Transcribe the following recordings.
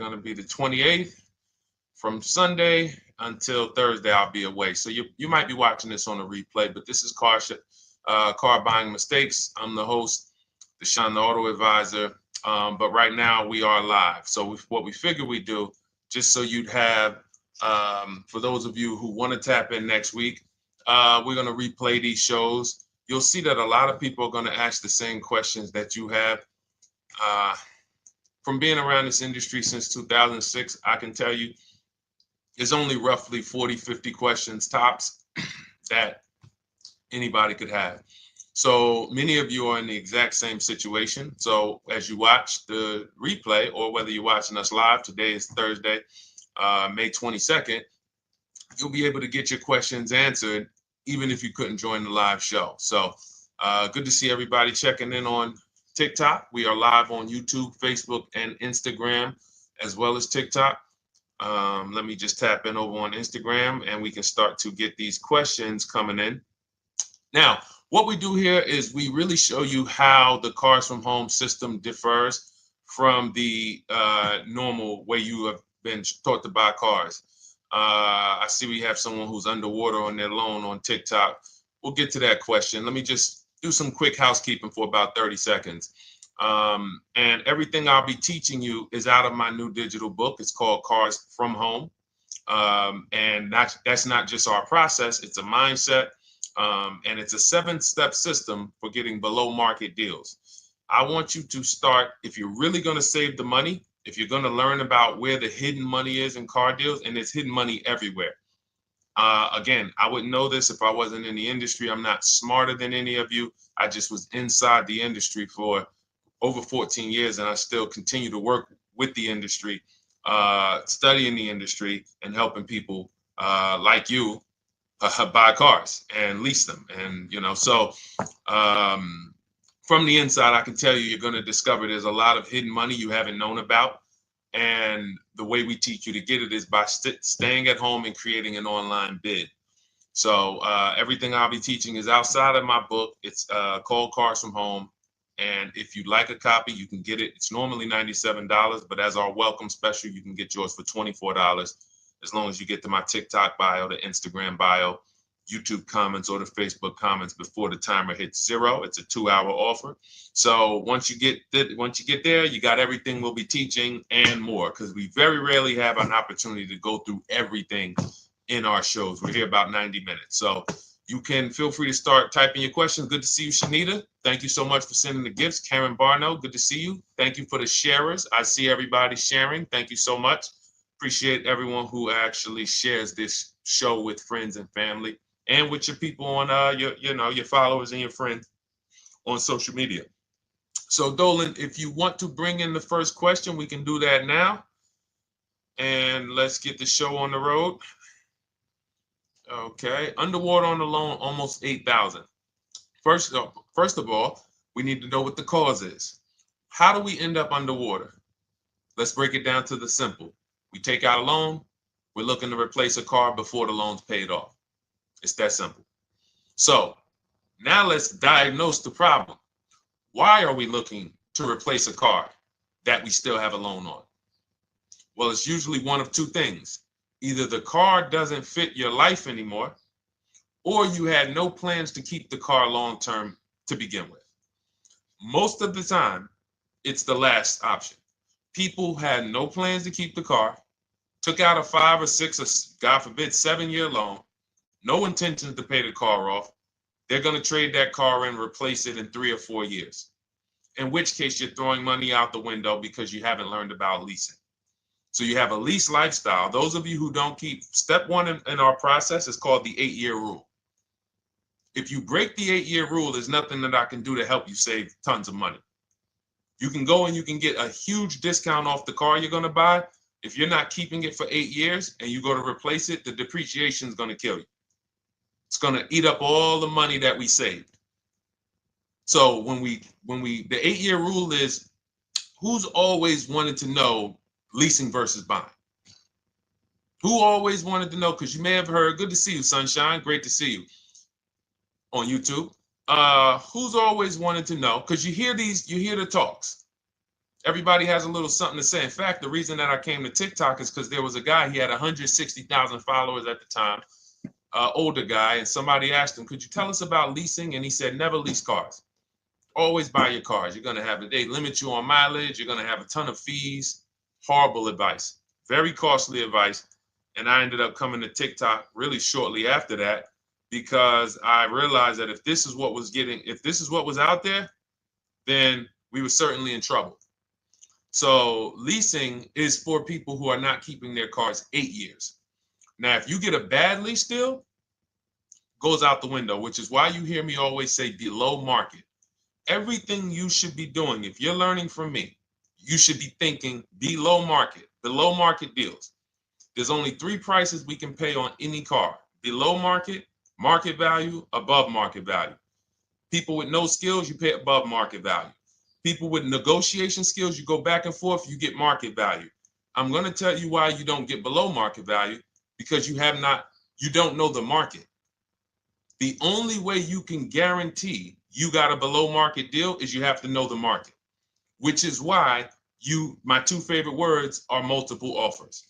going to be the 28th. From Sunday until Thursday, I'll be away. So you might be watching this on a replay, but this is Car Buying Mistakes. I'm the host, Deshone the Auto Advisor. But right now we are live. So what we figured we'd do, just so you'd have, for those of you who want to tap in next week, we're going to replay these shows. You'll see that a lot of people are going to ask the same questions that you have. From being around this industry since 2006, I can tell you, there's only roughly 40, 50 questions tops that anybody could have. So many of you are in the exact same situation. So as you watch the replay, or whether you're watching us live, today is Thursday, May 22nd, you'll be able to get your questions answered, even if you couldn't join the live show. So good to see everybody checking in on TikTok. We are live on YouTube, Facebook, and Instagram, as well as TikTok. Let me just tap in over on Instagram and we can start to get these questions coming in. Now, what we do here is we really show you how the Cars from Home system differs from the normal way you have been taught to buy cars. I see we have someone who's underwater on their loan on TikTok. We'll get to that question. Let me just do some quick housekeeping for about 30 seconds. And everything I'll be teaching you is out of my new digital book. It's called Cars from Home. And that's not just our process, it's a mindset. And it's a 7-step system for getting below market deals. I want you to start, if you're really going to save the money, if you're going to learn about where the hidden money is in car deals, and there's hidden money everywhere. Again, I wouldn't know this if I wasn't in the industry. I'm not smarter than any of you. I just was inside the industry for over 14 years, and I still continue to work with the industry, studying the industry and helping people like you buy cars and lease them. And, so from the inside, I can tell you, you're going to discover there's a lot of hidden money you haven't known about. And the way we teach you to get it is by staying at home and creating an online bid. So everything I'll be teaching is outside of my book. It's called Cars from Home. And if you'd like a copy, you can get it. It's normally $97, but as our welcome special, you can get yours for $24, as long as you get to my TikTok bio, the Instagram bio, YouTube comments, or the Facebook comments before the timer hits 0. It's a 2-hour offer. So once you get there, you got everything we'll be teaching and more, because we very rarely have an opportunity to go through everything in our shows. We're here about 90 minutes. So you can feel free to start typing your questions. Good to see you, Shanita. Thank you so much for sending the gifts. Karen Barno, good to see you. Thank you for the sharers. I see everybody sharing. Thank you so much. Appreciate everyone who actually shares this show with friends and family, and with your people on your followers and your friends on social media. So Dolan, if you want to bring in the first question, we can do that now. And let's get the show on the road. Okay, underwater on the loan, almost 8,000. First of all, we need to know what the cause is. How do we end up underwater? Let's break it down to the simple. We take out a loan, we're looking to replace a car before the loan's paid off. It's that simple. So now let's diagnose the problem. Why are we looking to replace a car that we still have a loan on? Well, it's usually one of two things. Either the car doesn't fit your life anymore, or you had no plans to keep the car long-term to begin with. Most of the time, it's the last option. People had no plans to keep the car, took out a 5 or 6 or God forbid 7-year loan, no intentions to pay the car off. They're going to trade that car in, replace it in 3 or 4 years. In which case you're throwing money out the window because you haven't learned about leasing. So you have a lease lifestyle. Those of you who don't keep, step 1 in our process is called the 8-year rule. If you break the 8-year rule, there's nothing that I can do to help you save tons of money. You can go and you can get a huge discount off the car you're going to buy. If you're not keeping it for 8 years and you go to replace it, the depreciation is going to kill you. It's going to eat up all the money that we saved. So the 8-year rule is, who's always wanted to know leasing versus buying? Who always wanted to know? Because you may have heard, good to see you, Sunshine. Great to see you on YouTube. Who's always wanted to know? Because you hear the talks. Everybody has a little something to say. In fact, the reason that I came to TikTok is because there was a guy, he had 160,000 followers at the time, older guy, and somebody asked him, could you tell us about leasing? And he said, never lease cars. Always buy your cars. You're going to have they limit you on mileage. You're going to have a ton of fees. Horrible advice. Very costly advice. And I ended up coming to TikTok really shortly after that because I realized that if this is what was out there, then we were certainly in trouble. So leasing is for people who are not keeping their cars 8 years. Now, if you get a bad lease deal, goes out the window, which is why you hear me always say below market. Everything you should be doing, if you're learning from me, you should be thinking below market deals. There's only 3 prices we can pay on any car: below market, market value, above market value. People with no skills, you pay above market value. People with negotiation skills, you go back and forth, you get market value. I'm going to tell you why you don't get below market value, because you don't know the market. The only way you can guarantee you got a below market deal is you have to know the market, which is why my 2 favorite words are multiple offers.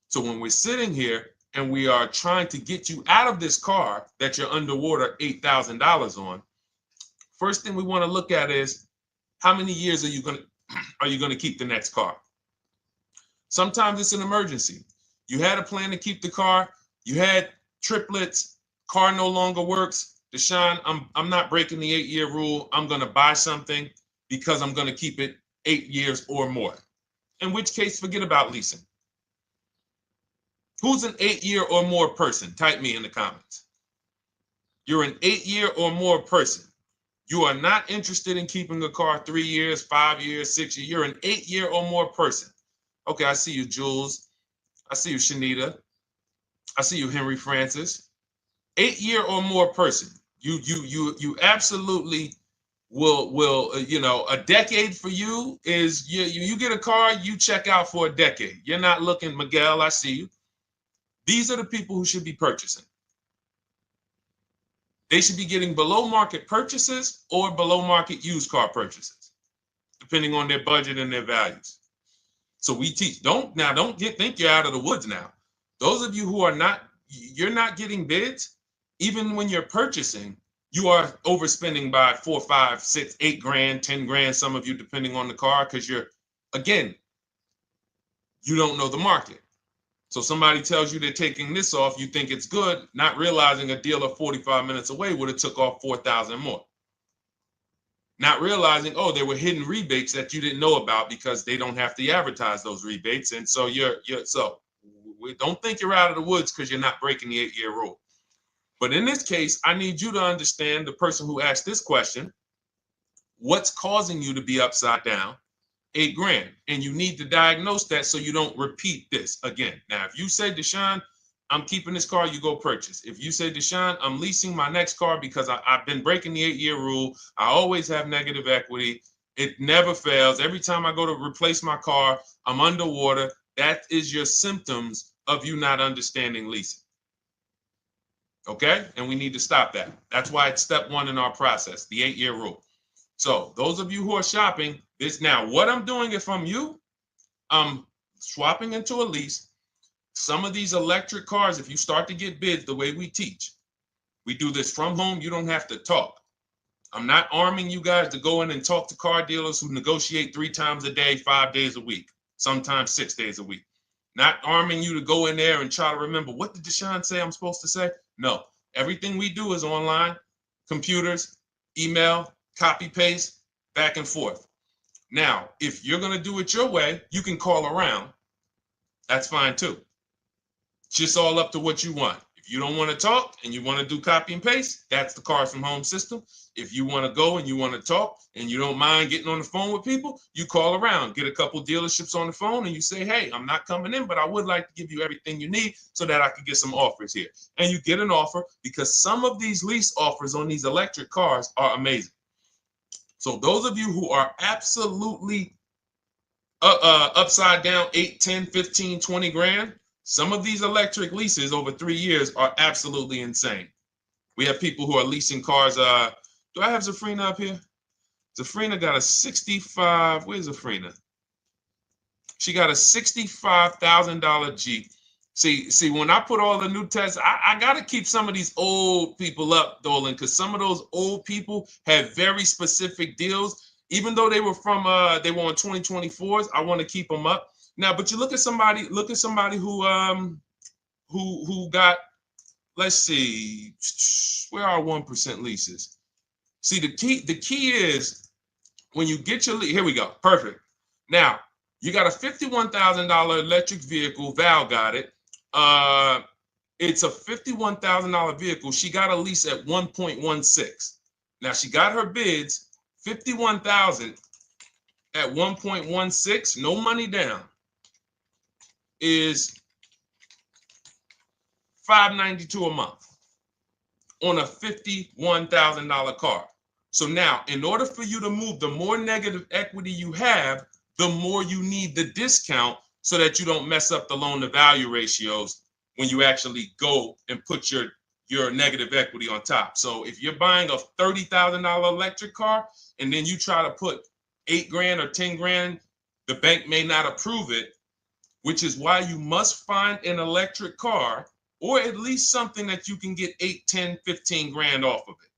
So when we're sitting here and we are trying to get you out of this car that you're underwater $8,000 on, first thing we want to look at is how many years are you going to keep the next car? Sometimes it's an emergency. You had a plan to keep the car. You had triplets. Car no longer works. Deshone, I'm not breaking the 8-year rule. I'm going to buy something because I'm going to keep it 8 years or more. In which case, forget about leasing. Who's an 8-year or more person? Type me in the comments. You're an 8-year or more person. You are not interested in keeping a car 3 years, 5 years, 6 years. You're an 8-year or more person. Okay, I see you, Jules. I see you, Shanita. I see you, Henry Francis. 8-year or more person. You absolutely will a decade for you is you get a car, you check out for a decade. You're not looking, Miguel, I see you. These are the people who should be purchasing. They should be getting below market purchases or below market used car purchases, depending on their budget and their values. So we teach, think you're out of the woods now. Those of you who you're not getting bids, even when you're purchasing, you are overspending by 4, 5, 6, 8 grand, 10 grand, some of you, depending on the car, because you don't know the market. So somebody tells you they're taking this off, you think it's good, not realizing a dealer 45 minutes away would have took off 4,000 more. Not realizing, there were hidden rebates that you didn't know about because they don't have to advertise those rebates. And so we don't think you're out of the woods because you're not breaking the 8-year rule. But in this case, I need you to understand, the person who asked this question, what's causing you to be upside down 8 grand? And you need to diagnose that so you don't repeat this again. Now, if you say, Deshone, I'm keeping this car, you go purchase. If you say, Deshone, I'm leasing my next car because I've been breaking the 8-year rule. I always have negative equity. It never fails. Every time I go to replace my car, I'm underwater. That is your symptoms of you not understanding leasing. Okay? And we need to stop that. That's why it's step 1 in our process, the 8-year rule. So those of you who are shopping this now, what I'm doing if I'm you, I'm swapping into a lease. Some of these electric cars, if you start to get bids the way we teach, we do this from home. You don't have to talk. I'm not arming you guys to go in and talk to car dealers who negotiate 3 times a day, 5 days a week, sometimes 6 days a week. Not arming you to go in there and try to remember, what did Deshone say I'm supposed to say? No, everything we do is online, computers, email, copy, paste, back and forth. Now, if you're going to do it your way, you can call around. That's fine too. It's just all up to what you want. If you don't want to talk and you want to do copy and paste, that's the Cars from Home system. If you want to go and you want to talk and you don't mind getting on the phone with people, you call around, get a couple dealerships on the phone, and you say, hey, I'm not coming in, but I would like to give you everything you need so that I can get some offers here. And you get an offer, because some of these lease offers on these electric cars are amazing. So those of you who are absolutely upside down 8, 10, 15, 20 grand, some of these electric leases over 3 years are absolutely insane. We have people who are leasing cars. Do I have Zafrina up here? Zafrina got a 65. Where's Zafrina? She got a $65,000 Jeep. See, when I put all the new tests, I got to keep some of these old people up, Dolan, because some of those old people have very specific deals. Even though they were on 2024s, I want to keep them up. Now, but you look at somebody who got, let's see, where are 1% leases? See, the key is when you get your lease, here we go, perfect. Now, you got a $51,000 electric vehicle, Val got it. It's a $51,000 vehicle. She got a lease at 1.16. Now she got her bids, 51,000 at 1.16, no money down, is $592 a month on a $51,000 car. So now, in order for you to move, the more negative equity you have, the more you need the discount so that you don't mess up the loan to value ratios when you actually go and put your negative equity on top. So if you're buying a $30,000 electric car and then you try to put $8,000 or $10,000, the bank may not approve it, which is why you must find an electric car or at least something that you can get 8, 10, 15 grand off of it.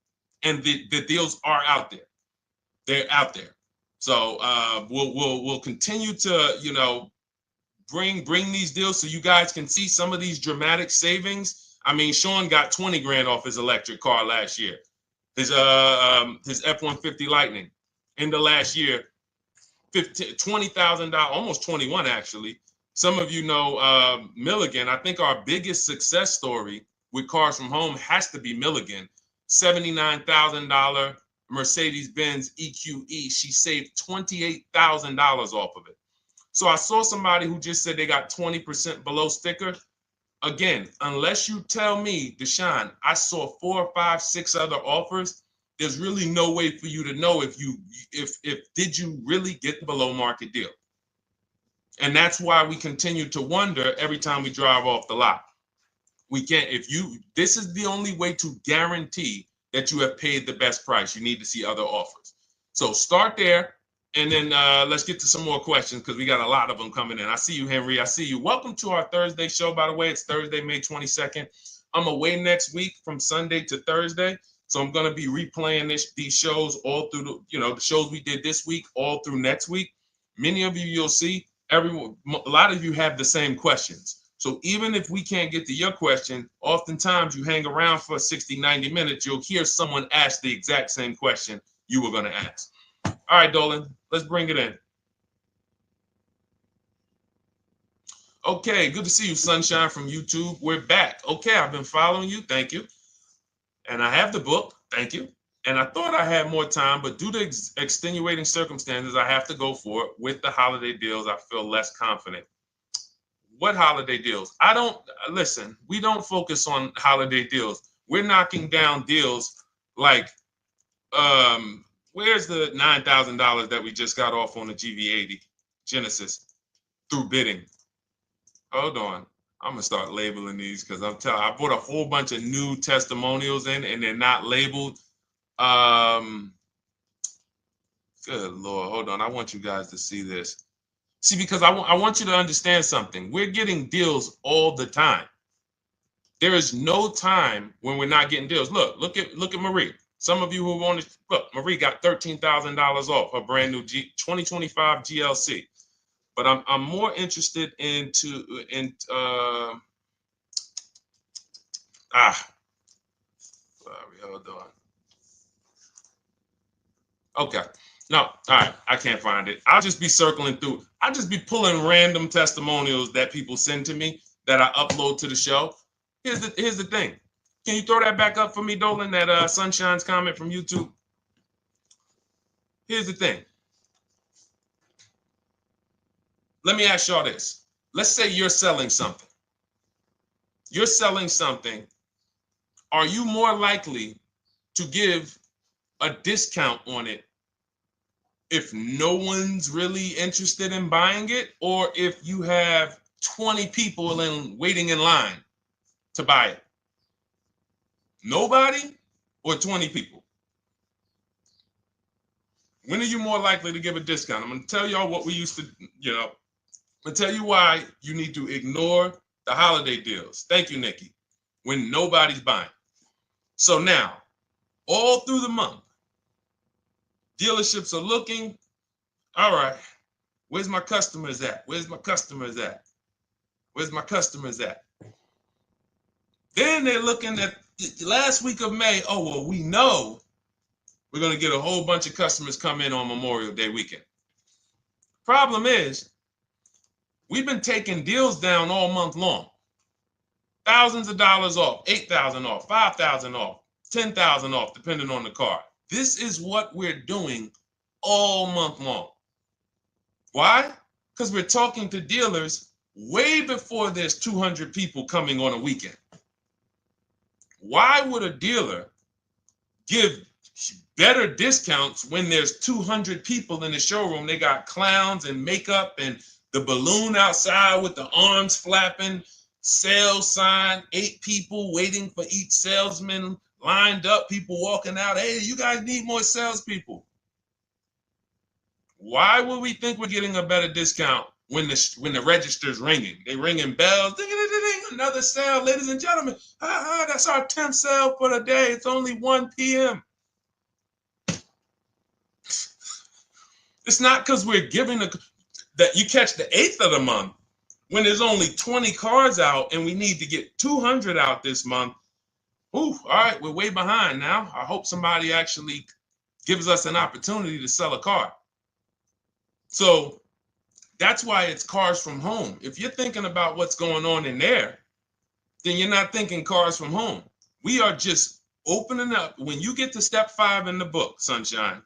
And the deals are out there. They're out there. So we'll continue to, bring these deals so you guys can see some of these dramatic savings. I mean, Sean got 20 grand off his electric car last year. His F-150 Lightning in the last year, $20,000, almost 21 actually. Some of you know Milligan. I think our biggest success story with Cars from Home has to be Milligan. $79,000 Mercedes-Benz EQE. She saved $28,000 off of it. So I saw somebody who just said they got 20% below sticker. Again, unless you tell me, Deshone, I saw 4, 5, 6 other offers, there's really no way for you to know if did you really get the below market deal. And that's why we continue to wonder every time we drive off the lot. We can't, this is the only way to guarantee that you have paid the best price. You need to see other offers. So start there. And then let's get to some more questions because we got a lot of them coming in. I see you, Henry. I see you. Welcome to our Thursday show, by the way. It's Thursday, May 22nd. I'm away next week from Sunday to Thursday. So I'm going to be replaying these shows all through, the shows we did this week, all through next week. Many of you, you'll see, a lot of you have the same questions. So even if we can't get to your question, oftentimes you hang around for 60, 90 minutes, you'll hear someone ask the exact same question you were going to ask. All right, Dolan, let's bring it in. Okay, good to see you, Sunshine from YouTube. We're back. Okay, I've been following you. Thank you. And I have the book. Thank you. And I thought I had more time, but due to extenuating circumstances, I have to go for it. With the holiday deals, I feel less confident. What holiday deals? Listen, we don't focus on holiday deals. We're knocking down deals like, where's the $9,000 that we just got off on the GV80 Genesis through bidding? Hold on. I'm going to start labeling these because I bought a whole bunch of new testimonials in and they're not labeled. Good Lord. Hold on. I want you guys to see this. See, because I want you to understand something. We're getting deals all the time. There is no time when we're not getting deals. Look at Marie. Some of you who want to look, Marie got $13,000 off her brand new 2025 GLC. But I'm more interested sorry, hold on. Okay. No, all right, I can't find it. I'll just be circling through. I'll just be pulling random testimonials that people send to me that I upload to the show. Here's the thing. Can you throw that back up for me, Dolan, that Sunshine's comment from YouTube? Here's the thing. Let me ask y'all this. Let's say you're selling something. You're selling something. Are you more likely to give a discount on it if no one's really interested in buying it, or if you have 20 people waiting in line to buy it? Nobody or 20 people? When are you more likely to give a discount? I'm going to tell y'all what we used to, I'm going to tell you why you need to ignore the holiday deals. Thank you, Nikki. When nobody's buying. So now, all through the month, dealerships are looking, all right, where's my customers at? Where's my customers at? Where's my customers at? Then they're looking at the last week of May. Oh, well, we know we're going to get a whole bunch of customers come in on Memorial Day weekend. Problem is, we've been taking deals down all month long. Thousands of dollars off, 8,000 off, 5,000 off, 10,000 off, depending on the car. This is what we're doing all month long. Why? Because we're talking to dealers way before there's 200 people coming on a weekend. Why would a dealer give better discounts when there's 200 people in the showroom? They got clowns and makeup and the balloon outside with the arms flapping, sales sign, 8 people waiting for each salesman lined up, people walking out. Hey, you guys need more salespeople. Why would we think we're getting a better discount when the register's ringing? They ringing bells, ding, ding, ding, ding, another sale, ladies and gentlemen. That's our 10th sale for the day. It's only 1 p.m. It's not because we're giving that you catch the 8th of the month when there's only 20 cars out and we need to get 200 out this month. Ooh, all right, we're way behind now. I hope somebody actually gives us an opportunity to sell a car. So that's why it's cars from home. If you're thinking about what's going on in there, then you're not thinking cars from home. We are just opening up. When you get to step 5 in the book, Sunshine,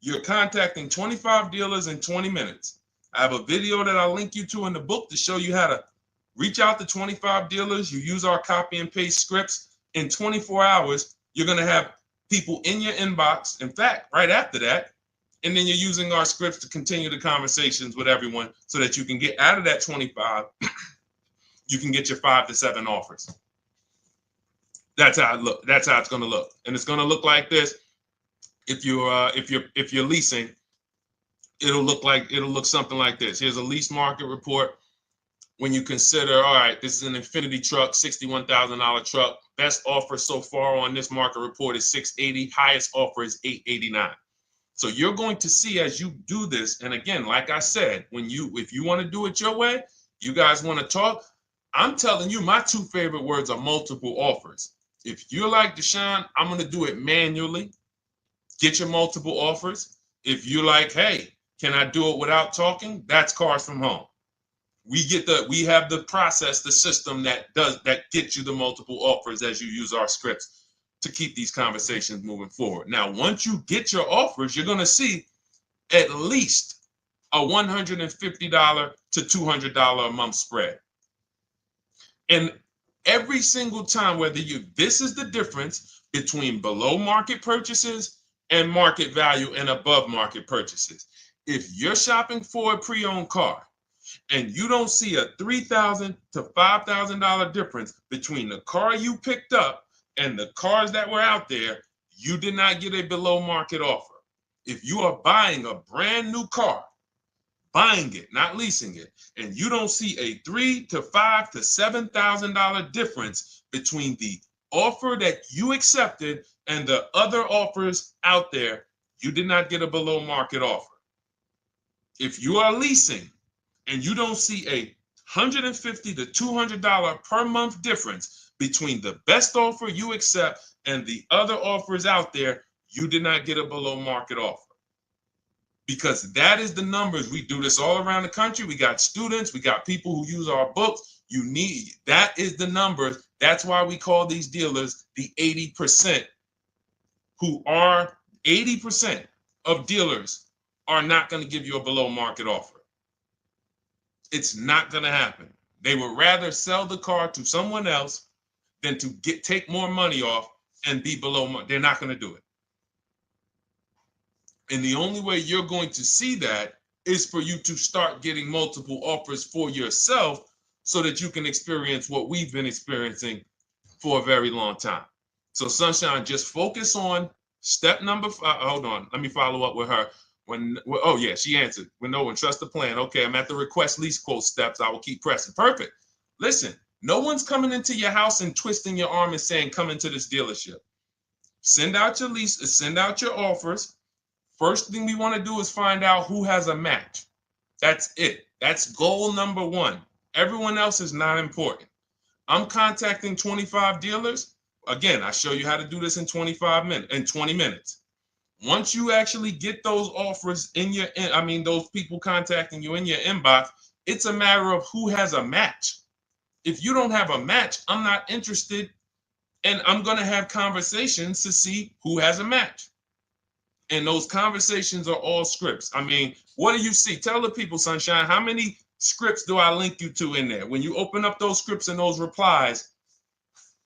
you're contacting 25 dealers in 20 minutes. I have a video that I'll link you to in the book to show you how to reach out to 25 dealers. You use our copy and paste scripts. In 24 hours, you're going to have people in your inbox. In fact, right after that, and then you're using our scripts to continue the conversations with everyone so that you can get out of that 25, you can get your 5 to 7 offers. That's how it look. That's how it's going to look. And it's going to look like this. If you're leasing, it'll look something like this. Here's a lease market report. When you consider, all right, this is an Infinity truck, $61,000 truck. Best offer so far on this market report is $680. Highest offer is $889. So you're going to see as you do this, and again, like I said, if you want to do it your way, you guys want to talk, I'm telling you, my 2 favorite words are multiple offers. If you're like Deshone, I'm going to do it manually. Get your multiple offers. If you're like, hey, can I do it without talking? That's cars from home. We have the process, the system that gets you the multiple offers as you use our scripts to keep these conversations moving forward. Now, once you get your offers, you're going to see at least a $150 to $200 a month spread. And every single time, this is the difference between below market purchases and market value and above market purchases. If you're shopping for a pre-owned car and you don't see a $3,000 to $5,000 difference between the car you picked up and the cars that were out there, you did not get a below market offer. If you are buying a brand new car, buying it, not leasing it, and you don't see a $3,000 to $5,000 to $7,000 difference between the offer that you accepted and the other offers out there, you did not get a below market offer. If you are leasing and you don't see a $150 to $200 per month difference between the best offer you accept and the other offers out there, you did not get a below market offer. Because that is the numbers. We do this all around the country. We got students, we got people who use our books. That is the numbers. That's why we call these dealers the 80%, who are 80% of dealers are not going to give you a below market offer. It's not going to happen. They would rather sell the car to someone else than to take more money off and be below market. They're not going to do it. And the only way you're going to see that is for you to start getting multiple offers for yourself so that you can experience what we've been experiencing for a very long time. So Sunshine, just focus on Step number 5. Hold on. Let me follow up with her. Oh yeah, she answered. When trust the plan. Okay, I'm at the request lease quote steps. I will keep pressing. Perfect. Listen, no one's coming into your house and twisting your arm and saying, come into this dealership. Send out your lease, send out your offers. First thing we want to do is find out who has a match. That's it. That's goal number 1. Everyone else is not important. I'm contacting 25 dealers. Again, I show you how to do this in 20 minutes. Once you actually get those offers those people contacting you in your inbox, it's a matter of who has a match. If you don't have a match, I'm not interested, and I'm going to have conversations to see who has a match. And those conversations are all scripts. I mean, what do you see? Tell the people, Sunshine, how many scripts do I link you to in there? When you open up those scripts and those replies,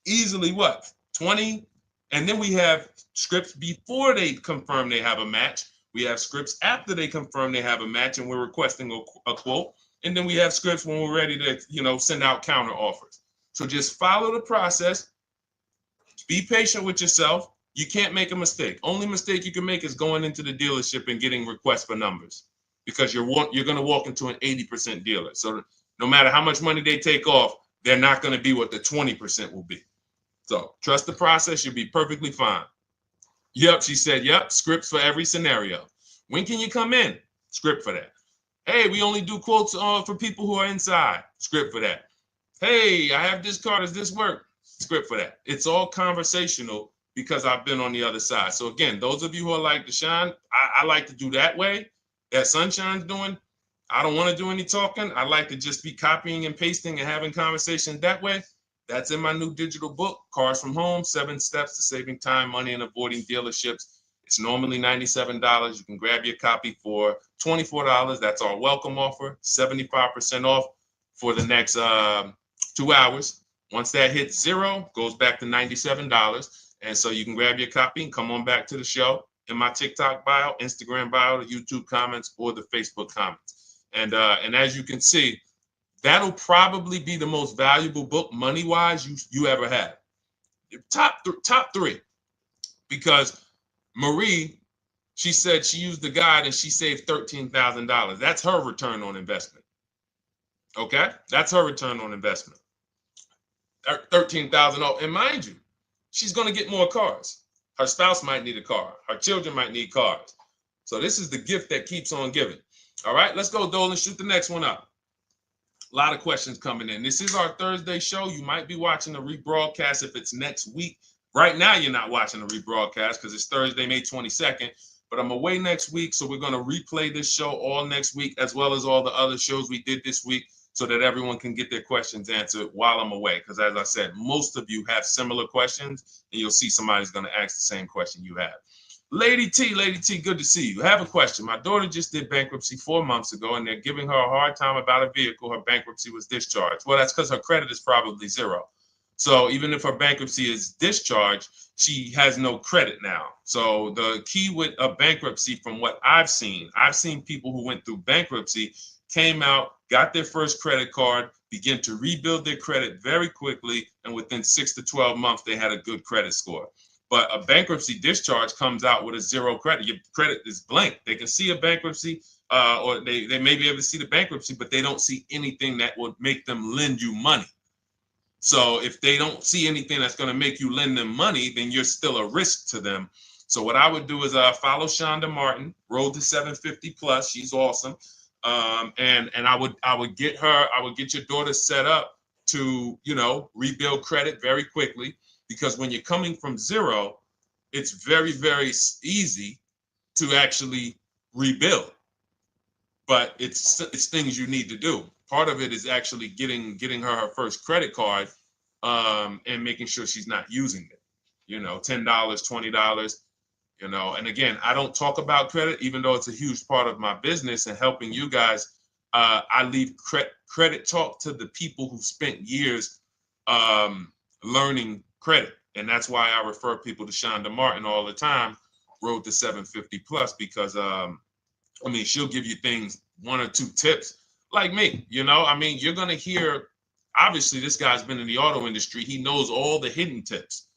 easily what? 20? And then we have scripts before they confirm they have a match. We have scripts after they confirm they have a match and we're requesting a quote. And then we have scripts when we're ready to, send out counter offers. So just follow the process. Be patient with yourself. You can't make a mistake. Only mistake you can make is going into the dealership and getting requests for numbers, because you're going to walk into an 80% dealer. So no matter how much money they take off, they're not going to be what the 20% will be. So trust the process. You'll be perfectly fine. Yep, she said, yep, scripts for every scenario. When can you come in? Script for that. Hey, we only do quotes for people who are inside. Script for that. Hey, I have this car. Does this work? Script for that. It's all conversational because I've been on the other side. So again, those of you who are like Deshone, I like to do that way, that Sunshine's doing. I don't want to do any talking. I like to just be copying and pasting and having conversations that way. That's in my new digital book, Cars from Home, 7 Steps to Saving Time, Money, and Avoiding Dealerships. It's normally $97. You can grab your copy for $24. That's our welcome offer, 75% off for the next 2 hours. Once that hits 0, goes back to $97. And so you can grab your copy and come on back to the show in my TikTok bio, Instagram bio, the YouTube comments, or the Facebook comments. And as you can see, that'll probably be the most valuable book money-wise you ever had. Top 3. Because Marie, she said she used the guide and she saved $13,000. That's her return on investment. Okay? That's her return on investment. $13,000. And mind you, she's going to get more cars. Her spouse might need a car. Her children might need cars. So this is the gift that keeps on giving. All right, let's go, Dolan. Shoot the next one up. A lot of questions coming in. This is our Thursday show. You might be watching the rebroadcast if it's next week. Right now, you're not watching the rebroadcast because it's Thursday, May 22nd. But I'm away next week, so we're going to replay this show all next week, as well as all the other shows we did this week, so that everyone can get their questions answered while I'm away. Because as I said, most of you have similar questions, and you'll see somebody's going to ask the same question you have. Lady T, good to see you. I have a question. My daughter just did bankruptcy 4 months ago, and they're giving her a hard time about a vehicle. Her bankruptcy was discharged. Well, that's because her credit is probably 0. So even if her bankruptcy is discharged, she has no credit now. So the key with a bankruptcy, from what I've seen people who went through bankruptcy, came out, got their first credit card, began to rebuild their credit very quickly, and within 6 to 12 months, they had a good credit score. But a bankruptcy discharge comes out with a 0 credit. Your credit is blank. They can see a bankruptcy, or they may be able to see the bankruptcy, but they don't see anything that would make them lend you money. So if they don't see anything that's going to make you lend them money, then you're still a risk to them. So what I would do is follow Shonda Martin, Road to 750 Plus. She's awesome. And I would get your daughter set up to, rebuild credit very quickly, because when you're coming from 0, it's very, very easy to actually rebuild. But it's things you need to do. Part of it is actually getting her first credit card, and making sure she's not using it. $10, $20. And again, I don't talk about credit, even though it's a huge part of my business and helping you guys. I leave credit talk to the people who spent years learning credit. And that's why I refer people to Shonda Martin all the time, Road to 750 Plus, because she'll give you things, 1 or 2 tips, like me. You're going to hear, obviously, this guy's been in the auto industry. He knows all the hidden tips.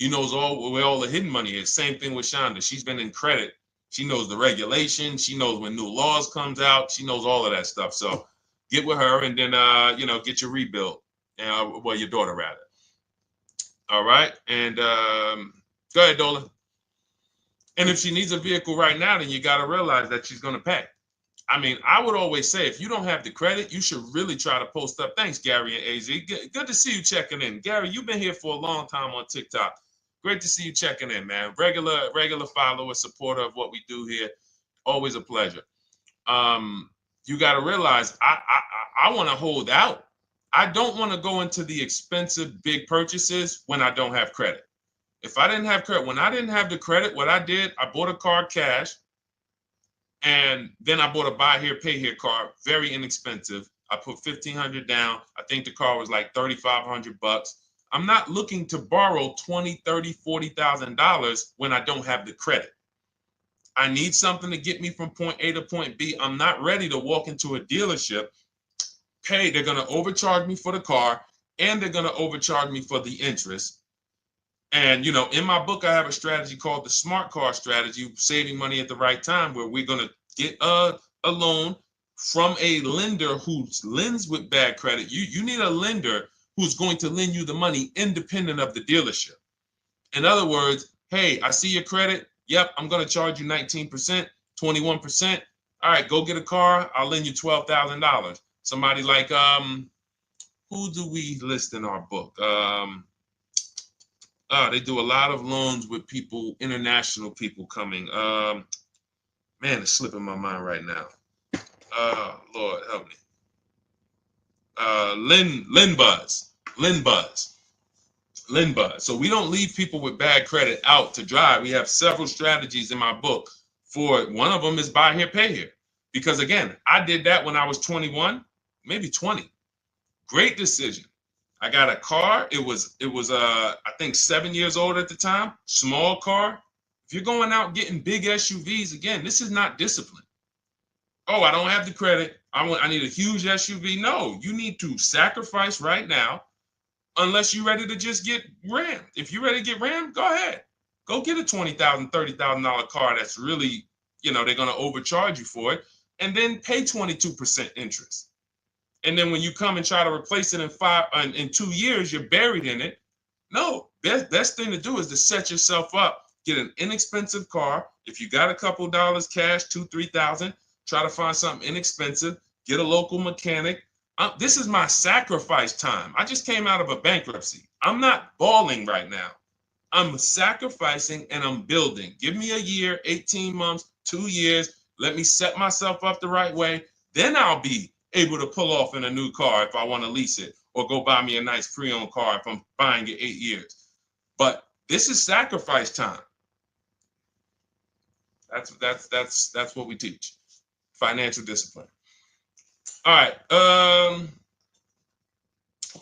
He knows where all the hidden money is. Same thing with Shonda. She's been in credit. She knows the regulation. She knows when new laws comes out. She knows all of that stuff. So get with her and then, get your rebuild. Well, your daughter rather. All right. And go ahead, Dolan. And if she needs a vehicle right now, then you got to realize that she's going to pay. I mean, I would always say if you don't have the credit, you should really try to post up. Thanks, Gary and AZ. Good to see you checking in. Gary, you've been here for a long time on TikTok. Great to see you checking in, man. Regular follower, supporter of what we do here. Always a pleasure. You got to realize I want to hold out. I don't want to go into the expensive big purchases when I don't have credit. If I didn't have credit, when I didn't have the credit, what I did, I bought a car cash, and then I bought a buy here, pay here car, very inexpensive. I put $1,500 down. I think the car was like $3,500. I'm not looking to borrow $20,000, $30,000, $40,000 when I don't have the credit. I need something to get me from point A to point B. I'm not ready to walk into a dealership, pay. They're going to overcharge me for the car, and they're going to overcharge me for the interest. And, in my book, I have a strategy called the smart car strategy, saving money at the right time, where we're going to get a loan from a lender who lends with bad credit. You need a lender who's going to lend you the money independent of the dealership. In other words, hey, I see your credit. Yep, I'm going to charge you 19%, 21%. All right, go get a car. I'll lend you $12,000. Somebody like, who do we list in our book? They do a lot of loans with people, international people coming. Man, it's slipping my mind right now. Lord help me. Lynn Buzz. So we don't leave people with bad credit out to dry. We have several strategies in my book for it. One of them is buy here, pay here. Because again, I did that when I was 21, maybe 20. Great decision. I got a car. It was I think 7 years old at the time. Small car. If you're going out getting big SUVs, again, this is not discipline. Oh, I don't have the credit. I need a huge SUV. No, you need to sacrifice right now, unless you're ready to just get rammed. If you're ready to get rammed, go ahead. Go get a $20,000, $30,000 car that's really, they're going to overcharge you for it, and then pay 22% interest. And then when you come and try to replace it in 2 years, you're buried in it. No, best thing to do is to set yourself up. Get an inexpensive car. If you got a couple dollars cash, $2,000, $3,000, try to find something inexpensive. Get a local mechanic. This is my sacrifice time. I just came out of a bankruptcy. I'm not balling right now. I'm sacrificing and I'm building. Give me a year, 18 months, 2 years. Let me set myself up the right way. Then I'll be able to pull off in a new car if I want to lease it, or go buy me a nice pre-owned car if I'm buying it 8 years. But this is sacrifice time. That's what we teach. Financial discipline. All right.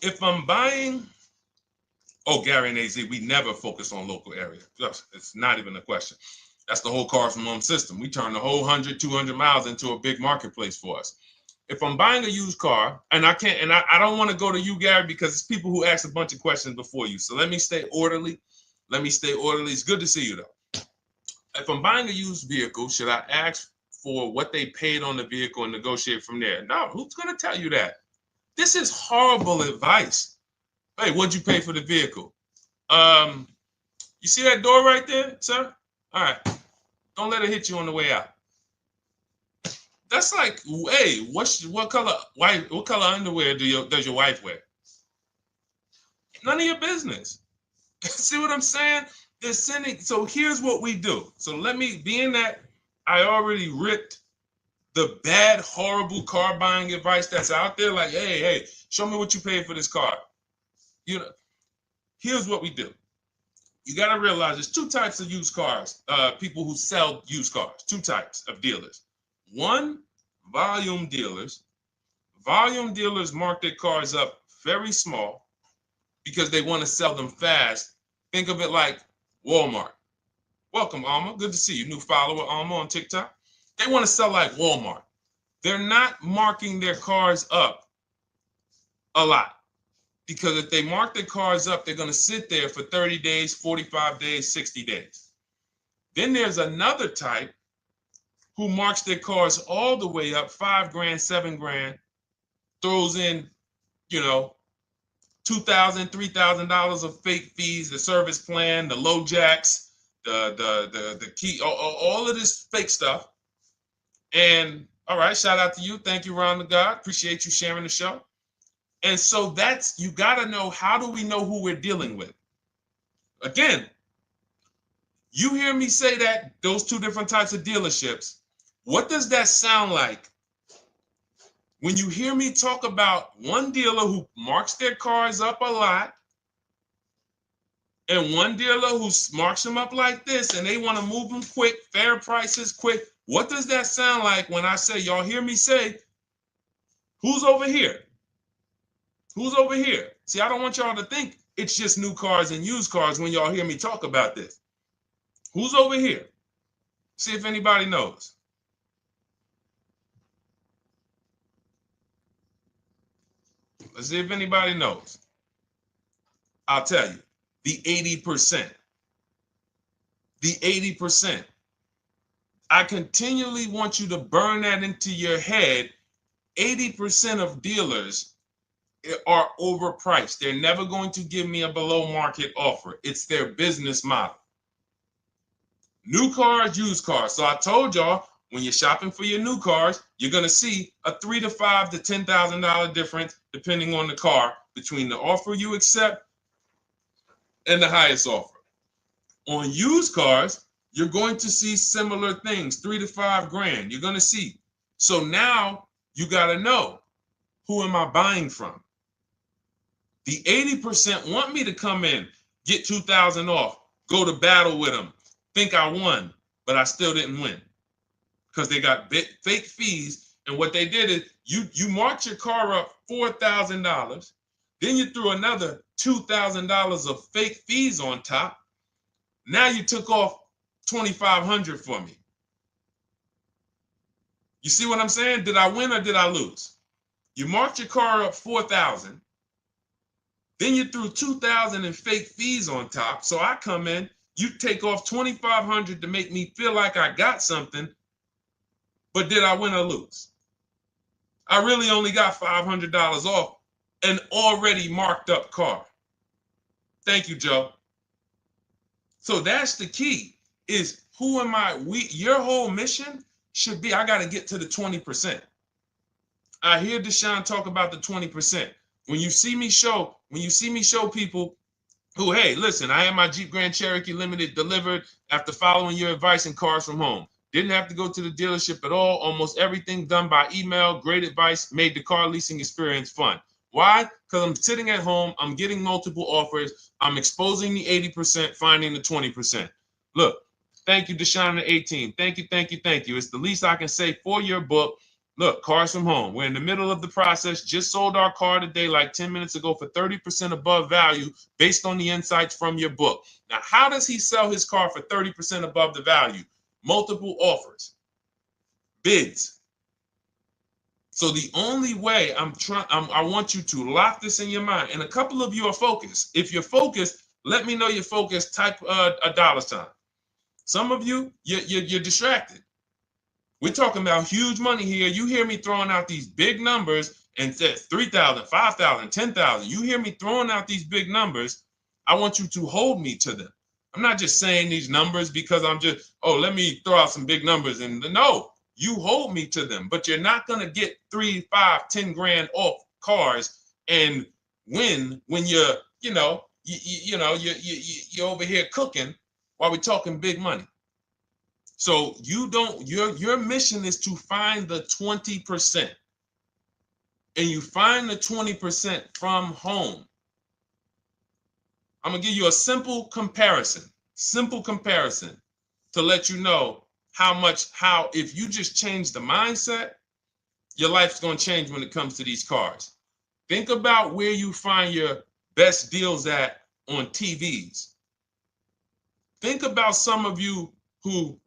If I'm buying, Gary and AZ, we never focus on local area. It's not even a question. That's the whole car from home system. We turn the whole 100, 200 miles into a big marketplace for us. If I'm buying a used car, and I can't, and I don't want to go to you, Gary, because it's people who ask a bunch of questions before you. So let me stay orderly. It's good to see you, though. If I'm buying a used vehicle, should I ask for what they paid on the vehicle and negotiate from there? No, who's going to tell you that? This is horrible advice. Hey, what'd you pay for the vehicle? You see that door right there, sir? All right. Don't let it hit you on the way out. That's like, hey, what color underwear does your wife wear? None of your business. See what I'm saying? They're sending. So here's what we do. So let me, being that I already ripped the bad, horrible car buying advice that's out there, like, hey, show me what you paid for this car. Here's what we do. You got to realize there's two types of used cars, people who sell used cars, two types of dealers. One, volume dealers. Volume dealers mark their cars up very small because they want to sell them fast. Think of it like Walmart. Welcome, Alma. Good to see you. New follower, Alma, on TikTok. They want to sell like Walmart. They're not marking their cars up a lot. Because if they mark their cars up, they're going to sit there for 30 days, 45 days, 60 days. Then there's another type who marks their cars all the way up, 5 grand, 7 grand, throws in, you know, $2,000, $3,000 of fake fees, the service plan, the low jacks, the key, all of this fake stuff. And all right, shout out to you. Thank you, Ron the God. Appreciate you sharing the show. And so that's, you got to know, how do we know who we're dealing with? Again, you hear me say that, those two different types of dealerships. What does that sound like when you hear me talk about one dealer who marks their cars up a lot and one dealer who marks them up like this and they want to move them quick, fair prices, quick? What does that sound like when I say, y'all hear me say, who's over here? Who's over here? See, I don't want y'all to think it's just new cars and used cars when y'all hear me talk about this. Who's over here? See if anybody knows. Let's see if anybody knows. I'll tell you, the 80%. The 80%. I continually want you to burn that into your head. 80% of dealers are overpriced. They're never going to give me a below market offer. It's their business model. New cars, used cars. So I told y'all, when you're shopping for your new cars, you're going to see a $3,000 to $5,000 to $10,000 difference, depending on the car, between the offer you accept and the highest offer. On used cars, you're going to see similar things, 3 to 5 grand. You're going to see. So now you got to know, who am I buying from? The 80% want me to come in, get 2,000 off, go to battle with them, think I won, but I still didn't win because they got fake fees. And what they did is you marked your car up $4,000, then you threw another $2,000 of fake fees on top. Now you took off $2,500 for me. You see what I'm saying? Did I win or did I lose? You marked your car up $4,000. Then you threw $2,000 in fake fees on top. So I come in, you take off $2,500 to make me feel like I got something. But did I win or lose? I really only got $500 off an already marked up car. Thank you, Joe. So that's the key, is who am I? Your whole mission should be, I got to get to the 20%. I hear Deshone talk about the 20%. When you see me show people who, hey, listen, I had my Jeep Grand Cherokee Limited delivered after following your advice and cars from home. Didn't have to go to the dealership at all. Almost everything done by email. Great advice. Made the car leasing experience fun. Why? Because I'm sitting at home. I'm getting multiple offers. I'm exposing the 80%, finding the 20%. Look, thank you, Deshone the 18. Thank you, thank you, thank you. It's the least I can say for your book. Look, cars from home. We're in the middle of the process. Just sold our car today, like 10 minutes ago, for 30% above value based on the insights from your book. Now, how does he sell his car for 30% above the value? Multiple offers, bids. So the only way I want you to lock this in your mind. And a couple of you are focused. If you're focused, let me know you're focused. Type a $sign. Some of you, you're distracted. We're talking about huge money here. You hear me throwing out these big numbers and said 3,000, 5,000, 10,000. You hear me throwing out these big numbers. I want you to hold me to them. I'm not just saying these numbers because I'm just, oh, let me throw out some big numbers. And no, you hold me to them, but you're not going to get 3, 5, 10 grand off cars and win when you're over here cooking while we're talking big money. So your mission is to find the 20%. And you find the 20% from home. I'm going to give you a simple comparison to let you know how if you just change the mindset, your life's going to change when it comes to these cars. Think about where you find your best deals at on TVs. Think about some of you who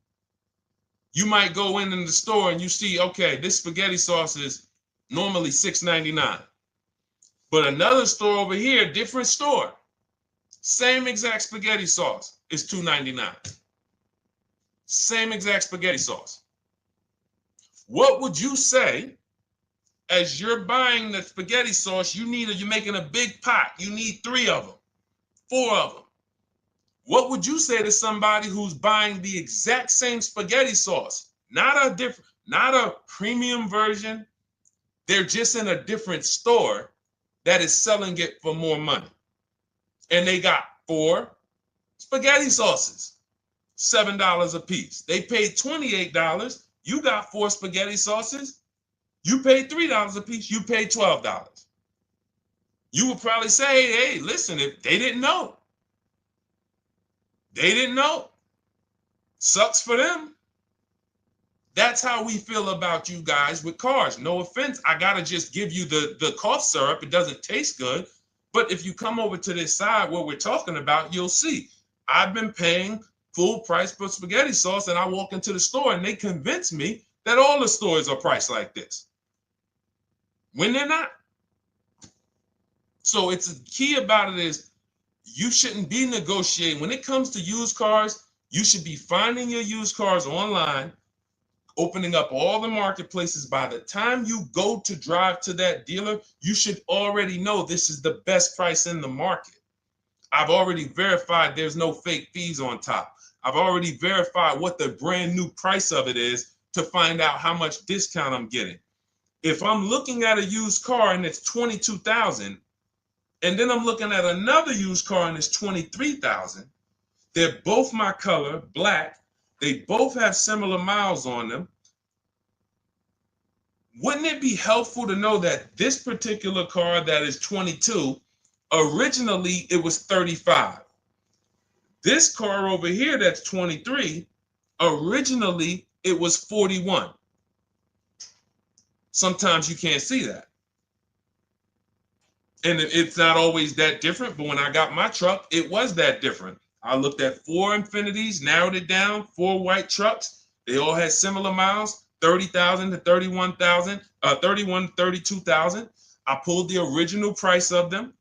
you might go in the store and you see, okay, this spaghetti sauce is normally $6.99. But another store over here, different store, same exact spaghetti sauce is $2.99. Same exact spaghetti sauce. What would you say as you're buying the spaghetti sauce? You're making a big pot. You need 3 of them, 4 of them. What would you say to somebody who's buying the exact same spaghetti sauce? Not a premium version. They're just in a different store that is selling it for more money. And they got 4 spaghetti sauces, $7 a piece. They paid $28. You got 4 spaghetti sauces. You paid $3 a piece. You paid $12. You would probably say, hey, listen, if they didn't know. They didn't know. Sucks for them. That's how we feel about you guys with cars. No offense. I got to just give you the cough syrup. It doesn't taste good. But if you come over to this side where we're talking about, you'll see. I've been paying full price for spaghetti sauce, and I walk into the store and they convince me that all the stores are priced like this, when they're not. So it's the key about it is you shouldn't be negotiating. When it comes to used cars, you should be finding your used cars online, opening up all the marketplaces. By the time you go to drive to that dealer, you should already know this is the best price in the market. I've already verified there's no fake fees on top. I've already verified what the brand new price of it is to find out how much discount I'm getting. If I'm looking at a used car and it's $22,000, and then I'm looking at another used car and it's $23,000, they're both my color, black. They both have similar miles on them. Wouldn't it be helpful to know that this particular car that is 22, originally it was 35. This car over here that's 23, originally it was 41. Sometimes you can't see that. And it's not always that different, but when I got my truck, it was that different. I looked at 4 Infinities, narrowed it down, 4 white trucks. They all had similar miles, 30,000 to 31,000, 31 to 32,000. I pulled the original price of them,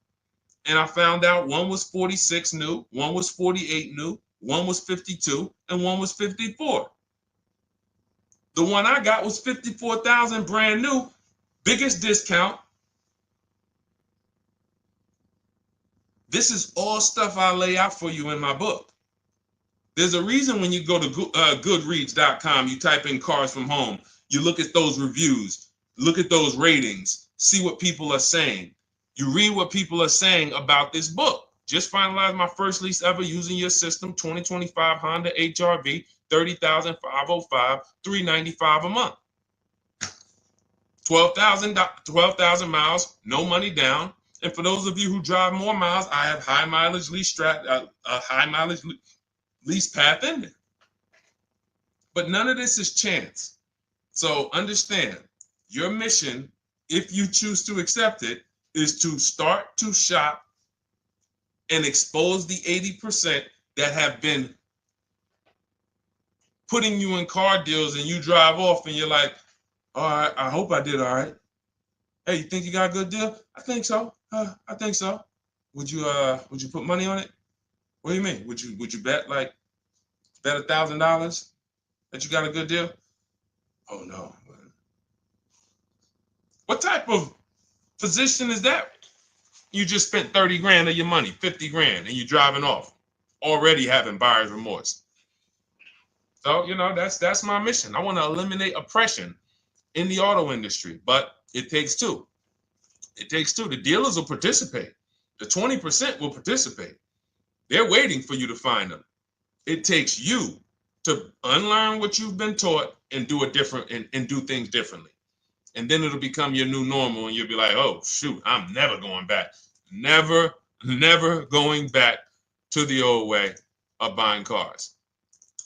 and I found out one was 46 new, one was 48 new, one was 52, and one was 54. The one I got was 54,000 brand new, biggest discount. This is all stuff I lay out for you in my book. There's a reason when you go to Goodreads.com, you type in cars from home, you look at those reviews, look at those ratings, see what people are saying. You read what people are saying about this book. Just finalized my first lease ever using your system, 2025 Honda HR-V, 30,505, $395 a month. 12,000 miles, no money down. And for those of you who drive more miles, I have high mileage lease lease path in there. But none of this is chance. So understand, your mission, if you choose to accept it, is to start to shop and expose the 80% that have been putting you in car deals, and you drive off and you're like, all right, I hope I did all right. Hey, you think you got a good deal? I think so. I think so. Would you put money on it? What do you mean? Would you bet $1,000 that you got a good deal? Oh no. What type of position is that? You just spent 30 grand of your money, 50 grand, and you're driving off, already having buyer's remorse. So, that's my mission. I want to eliminate oppression in the auto industry, but it takes two. It takes two. The dealers will participate. The 20% will participate. They're waiting for you to find them. It takes you to unlearn what you've been taught and do it different and do things differently. And then it'll become your new normal, and you'll be like, oh, shoot, I'm never going back. Never going back to the old way of buying cars.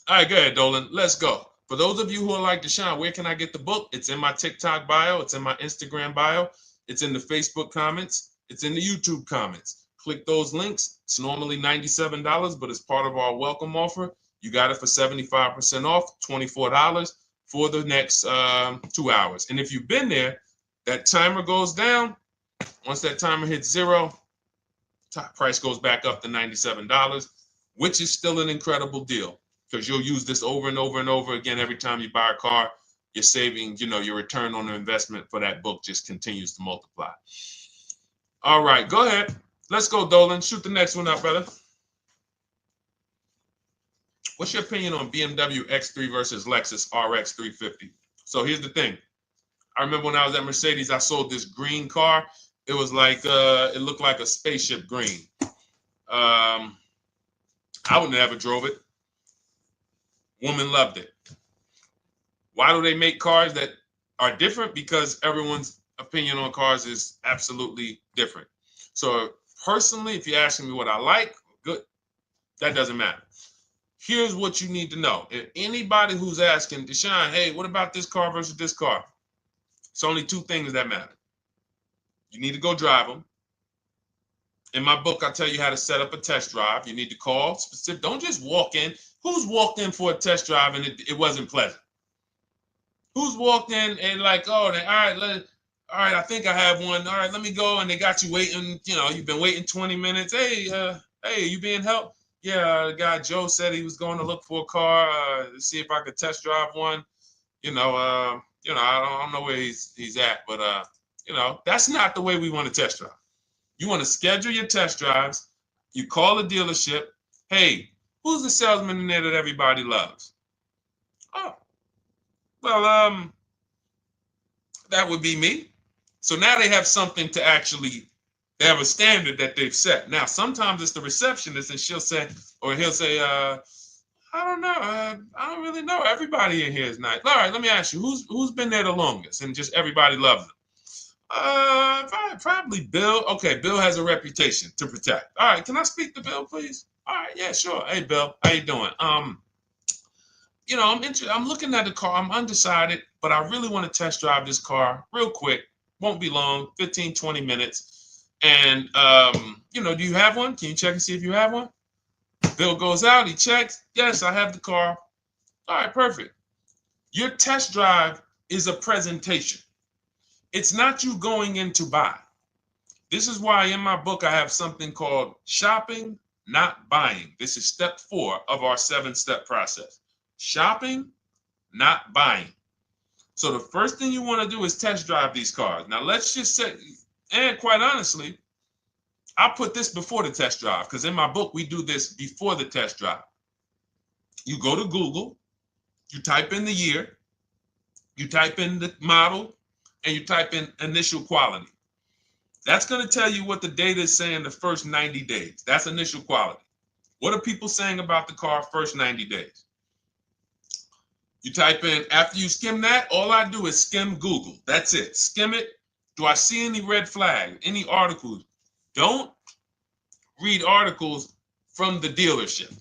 All right, go ahead, Dolan. Let's go. For those of you who are like Deshone, where can I get the book? It's in my TikTok bio. It's in my Instagram bio. It's in the Facebook comments. It's in the YouTube comments. Click those links. It's normally $97, but it's part of our welcome offer. You got it for 75% off, $24 for the next 2 hours. And if you've been there, that timer goes down. Once that timer hits 0, top price goes back up to $97, which is still an incredible deal because you'll use this over and over and over again. Every time you buy a car, you're saving, your return on the investment for that book just continues to multiply. All right, go ahead. Let's go, Dolan. Shoot the next one up, brother. What's your opinion on BMW X3 versus Lexus RX 350? So here's the thing. I remember when I was at Mercedes, I sold this green car. It was like, it looked like a spaceship green. I would never drove it. Woman loved it. Why do they make cars that are different? Because everyone's opinion on cars is absolutely different. So personally, if you're asking me what I like, good, that doesn't matter. Here's what you need to know. If anybody who's asking, Deshone, hey, what about this car versus this car? It's only two things that matter. You need to go drive them. In my book, I tell you how to set up a test drive. You need to call specific. Don't just walk in. Who's walked in for a test drive and it wasn't pleasant? Who's walked in and like, oh, all right, I think I have one. All right, let me go. And they got you waiting. You've been waiting 20 minutes. Hey, you being helped? Yeah, the guy Joe said he was going to look for a car to see if I could test drive one. I don't know where he's at, but that's not the way we want to test drive. You want to schedule your test drives. You call the dealership. Hey, who's the salesman in there that everybody loves? Oh, well, that would be me. So now they have something to actually. They have a standard that they've set. Now, sometimes it's the receptionist, and he'll say, I don't know. I don't really know. Everybody in here is nice. All right, let me ask you, who's been there the longest? And just everybody loves them. Probably Bill. Okay, Bill has a reputation to protect. All right, can I speak to Bill, please? All right, yeah, sure. Hey, Bill, how you doing? I'm looking at the car. I'm undecided, but I really want to test drive this car real quick. Won't be long, 15, 20 minutes. And, do you have one? Can you check and see if you have one? Bill goes out, he checks. Yes, I have the car. All right, perfect. Your test drive is a presentation. It's not you going in to buy. This is why in my book I have something called shopping, not buying. This is step 4 of our 7-step process. Shopping, not buying. So the first thing you want to do is test drive these cars. Now let's just say, and quite honestly, I put this before the test drive because in my book, we do this before the test drive. You go to Google, you type in the year, you type in the model, and you type in initial quality. That's going to tell you what the data is saying the first 90 days. That's initial quality. What are people saying about the car first 90 days? You type in, after you skim that, all I do is skim Google. That's it. Skim it. Do I see any red flags, any articles? Don't read articles from the dealership.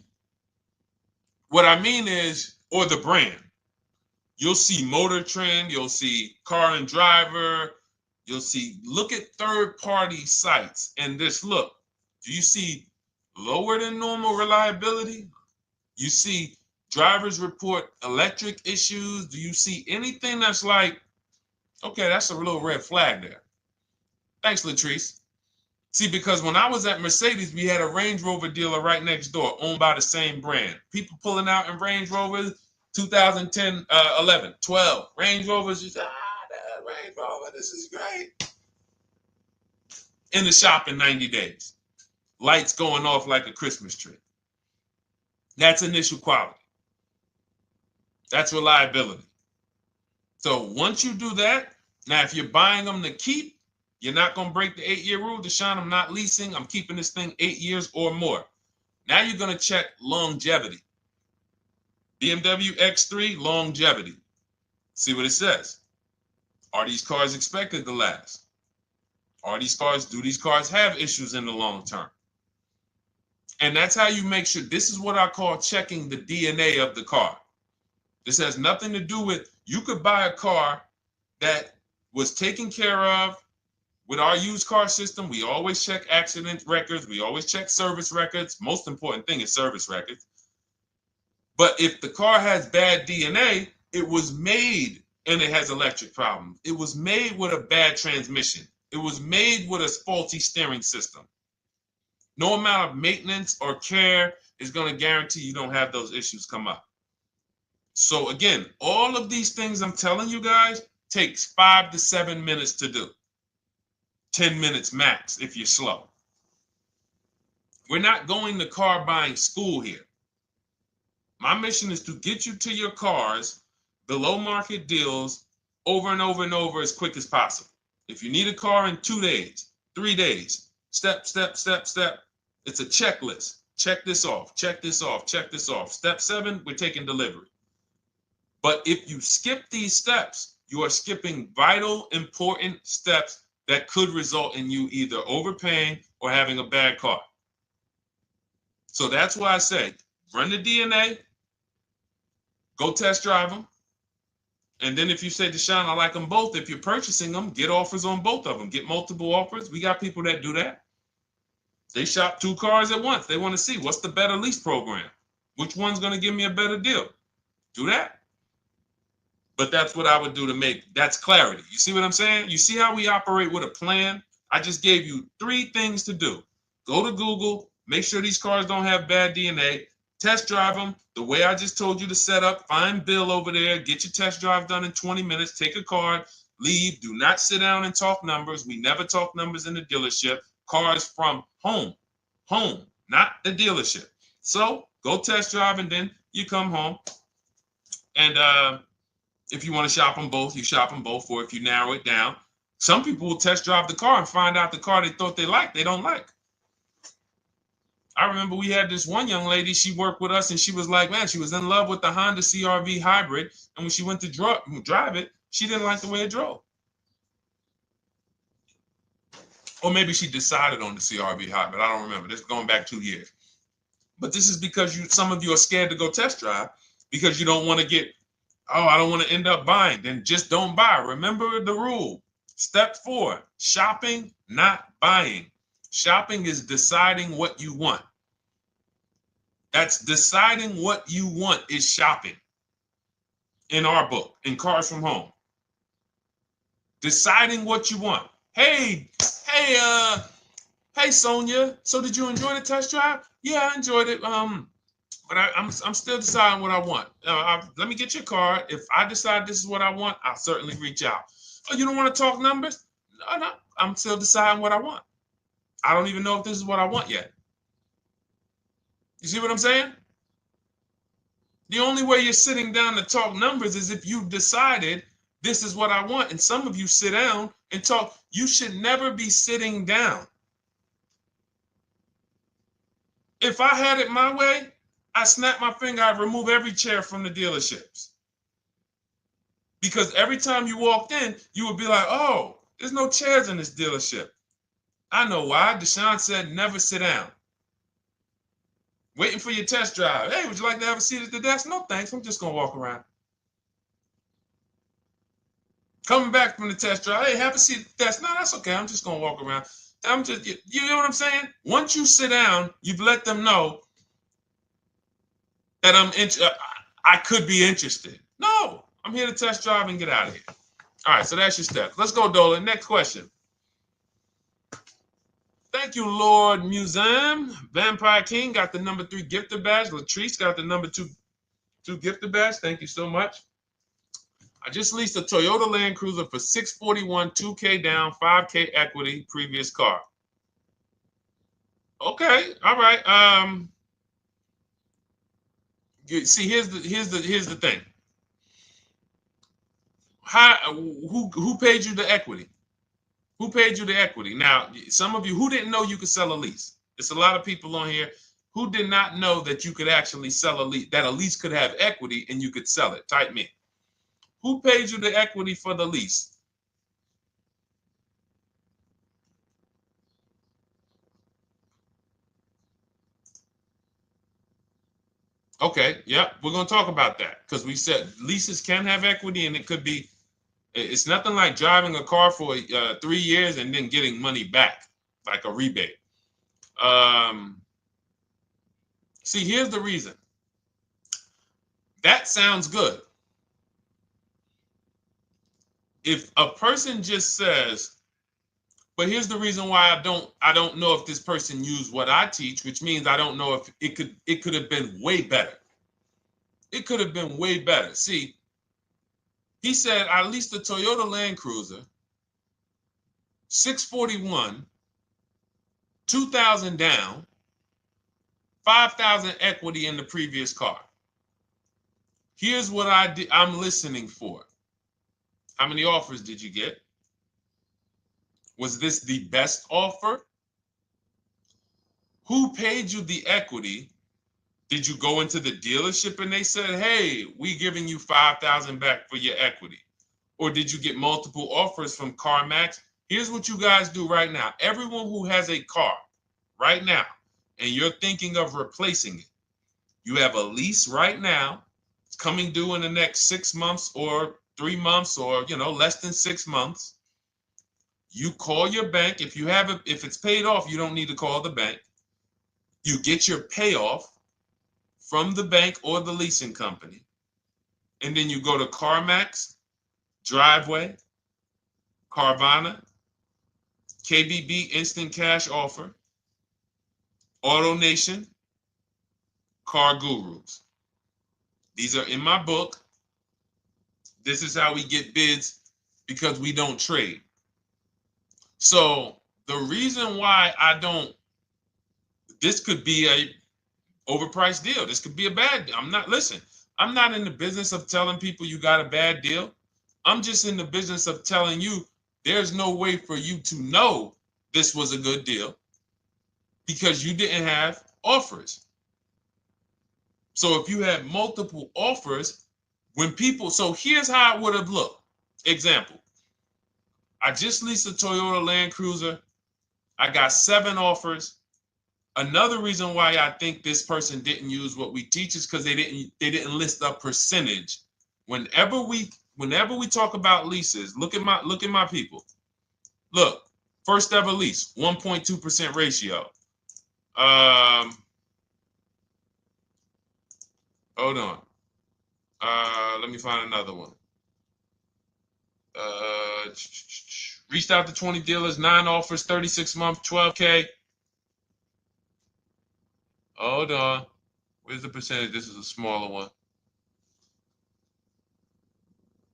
What I mean is, or the brand. You'll see Motor Trend, you'll see Car and Driver, look at third-party sites and just look. Do you see lower than normal reliability? You see drivers report electric issues? Do you see anything that's like, okay, that's a little red flag there. Thanks, Latrice. See, because when I was at Mercedes, we had a Range Rover dealer right next door owned by the same brand. People pulling out in Range Rovers, 2010, 11, 12. Range Rovers, just, that Range Rover, this is great. In the shop in 90 days. Lights going off like a Christmas tree. That's initial quality. That's reliability. So once you do that, now if you're buying them to keep, you're not going to break the 8-year rule. Deshone, I'm not leasing. I'm keeping this thing 8 years or more. Now you're going to check longevity. BMW X3, longevity. See what it says. Are these cars expected to last? Do these cars have issues in the long term? And that's how you make sure. This is what I call checking the DNA of the car. This has nothing to do with, you could buy a car that was taken care of with our used car system. We always check accident records. We always check service records. Most important thing is service records. But if the car has bad DNA, it was made and it has electric problems. It was made with a bad transmission. It was made with a faulty steering system. No amount of maintenance or care is going to guarantee you don't have those issues come up. So again, all of these things I'm telling you guys takes 5 to 7 minutes to do. 10 minutes max if you're slow. We're not going to car buying school here. My mission is to get you to your cars below market deals over and over and over as quick as possible. If you need a car in 2 days, 3 days, step, step, step, step. It's a checklist. Check this off, check this off, check this off. Step 7, we're taking delivery. But if you skip these steps, you are skipping vital, important steps that could result in you either overpaying or having a bad car. So that's why I say, run the DNA, go test drive them. And then if you say, Deshone, I like them both, if you're purchasing them, get offers on both of them. Get multiple offers. We got people that do that. They shop 2 cars at once. They want to see what's the better lease program. Which one's going to give me a better deal? Do that. But that's what I would do to make, that's clarity. You see what I'm saying? You see how we operate with a plan? I just gave you 3 things to do. Go to Google, make sure these cars don't have bad DNA, test drive them the way I just told you to set up, find Bill over there, get your test drive done in 20 minutes, take a card, leave, do not sit down and talk numbers. We never talk numbers in the dealership. Cars from home, not the dealership. So go test drive and then you come home. And if you want to shop them both, you shop them both. Or if you narrow it down, some people will test drive the car and find out the car they thought they liked, they don't like. I remember we had this one young lady, she worked with us and she was like, man, she was in love with the Honda CR-V hybrid. And when she went to drive it, she didn't like the way it drove. Or maybe she decided on the CR-V hybrid. I don't remember. This is going back 2 years. But this is because some of you are scared to go test drive because you don't want to get, oh, I don't want to end up buying. Then just don't buy. Remember the rule. Step 4, shopping, not buying. Shopping is deciding what you want. That's deciding what you want is shopping in our book, in Cars from Home. Deciding what you want. Hey, Sonia. So did you enjoy the test drive? Yeah, I enjoyed it. But I'm still deciding what I want. Let me get your card. If I decide this is what I want, I'll certainly reach out. Oh, you don't want to talk numbers? No, I'm still deciding what I want. I don't even know if this is what I want yet. You see what I'm saying? The only way you're sitting down to talk numbers is if you've decided this is what I want. And some of you sit down and talk. You should never be sitting down. If I had it my way, I snap my finger, I'd remove every chair from the dealerships. Because every time you walked in, you would be like, oh, there's no chairs in this dealership. I know why. Deshone said never sit down. Waiting for your test drive. Hey, would you like to have a seat at the desk? No, thanks. I'm just going to walk around. Coming back from the test drive. Hey, have a seat at the desk. No, that's okay. I'm just going to walk around. You know what I'm saying? Once you sit down, you've let them know that I could be interested. No, I'm here to test drive and get out of here. All right, so that's your steps. Let's go, Dolan. Next question. Thank you, Lord Museum. Vampire King got the number 3 gifter badge. Latrice got the number 2 gifter badge. Thank you so much. I just leased a Toyota Land Cruiser for $641, $2K down, $5K equity, previous car. Okay, all right. See, here's the thing. Who paid you the equity? Who paid you the equity? Now, some of you who didn't know you could sell a lease. There's a lot of people on here who did not know that you could actually sell a lease, that a lease could have equity and you could sell it. Type me. Who paid you the equity for the lease? Okay, yep, we're going to talk about that because we said leases can have equity and it could be, it's nothing like driving a car for 3 years and then getting money back, like a rebate. See, here's the reason. That sounds good. If a person just says, But here's the reason why I don't know if this person used what I teach, which means I don't know if it could have been way better. It could have been way better. See, he said I leased a Toyota Land Cruiser, 641, 2,000 down, 5,000 equity in the previous car. Here's what I'm listening for. How many offers did you get? Was this the best offer? Who paid you the equity? Did you go into the dealership and they said, hey, we giving you 5,000 back for your equity? Or did you get multiple offers from CarMax? Here's what you guys do right now. Everyone who has a car right now, and you're thinking of replacing it, you have a lease right now. It's coming due in the next 6 months or 3 months or, less than 6 months. You call your bank. If it's paid off, you don't need to call the bank. You get your payoff from the bank or the leasing company. And then you go to CarMax, Driveway, Carvana, KBB Instant Cash Offer, AutoNation, Car Gurus. These are in my book. This is how we get bids because we don't trade. So the reason why this could be a overpriced deal. This could be a bad deal. I'm not in the business of telling people you got a bad deal. I'm just in the business of telling you there's no way for you to know this was a good deal because you didn't have offers. So if you had multiple offers, so here's how it would have looked. Example, I just leased a Toyota Land Cruiser. I got 7 offers. Another reason why I think this person didn't use what we teach is because they didn't list a percentage. Whenever we talk about leases, look at my people. Look, first ever lease, 1.2% ratio. Hold on. Let me find another one. Reached out to 20 dealers, 9 offers, 36 months, 12K. Hold on. Where's the percentage? This is a smaller one.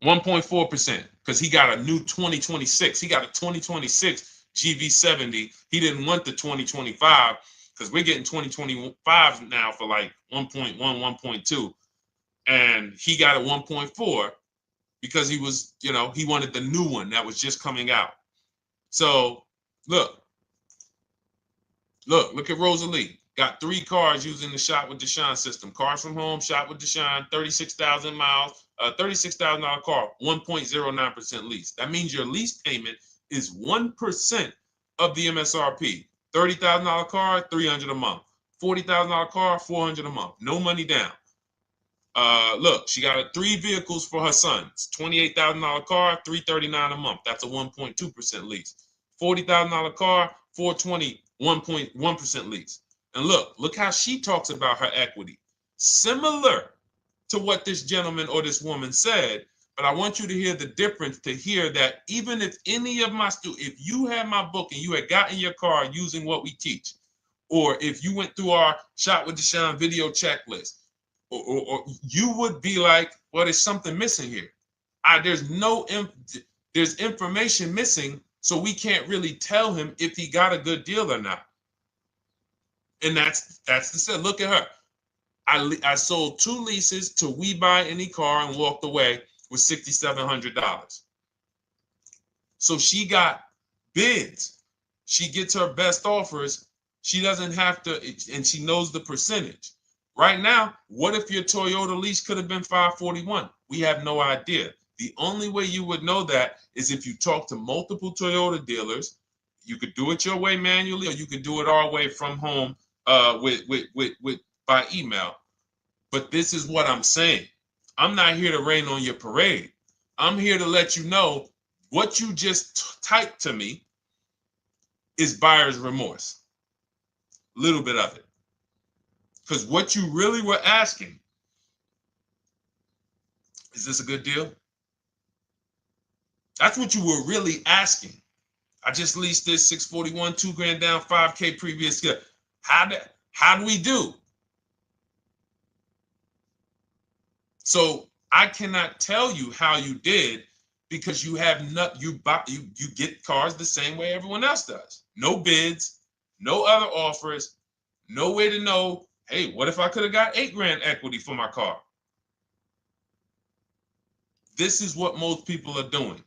1.4%, because he got a new 2026. He got a 2026 GV70. He didn't want the 2025 because we're getting 2025 now for like 1.1, 1.2. And he got a 1.4 because he was, he wanted the new one that was just coming out. So look at Rosalie. Got 3 cars using the Shop with Deshone system. Cars from home, Shop with Deshone, 36,000 miles, $36,000 car, 1.09% lease. That means your lease payment is 1% of the MSRP. $30,000 car, $300 a month. $40,000 car, $400 a month. No money down. Look, she got 3 vehicles for her sons. $28,000 car, $339 a month. That's a 1.2% lease. $40,000 car, $420, 1.1% lease. And look how she talks about her equity. Similar to what this gentleman or this woman said, but I want you to hear the difference, to hear that even if any of my students, if you had my book and you had gotten your car using what we teach, or if you went through our Shop with Deshone video checklist, or you would be like, well, there's something missing here. There's information missing, so we can't really tell him if he got a good deal or not. And that's the set. Look at her. I sold 2 leases to We Buy Any Car and walked away with $6,700. So she got bids. She gets her best offers. She doesn't have to, and she knows the percentage. Right now, what if your Toyota lease could have been $541? We have no idea. The only way you would know that is if you talk to multiple Toyota dealers. You could do it your way manually, or you could do it our way from home by email. But this is what I'm saying. I'm not here to rain on your parade. I'm here to let you know what you just typed to me is buyer's remorse. A little bit of it. Because what you really were asking, is this a good deal? That's what you were really asking. I just leased this 641, 2 grand down, 5K previous. How do we do? So I cannot tell you how you did because you have not, you get cars the same way everyone else does. No bids, no other offers, no way to know, hey, what if I could have got 8 grand equity for my car? This is what most people are doing.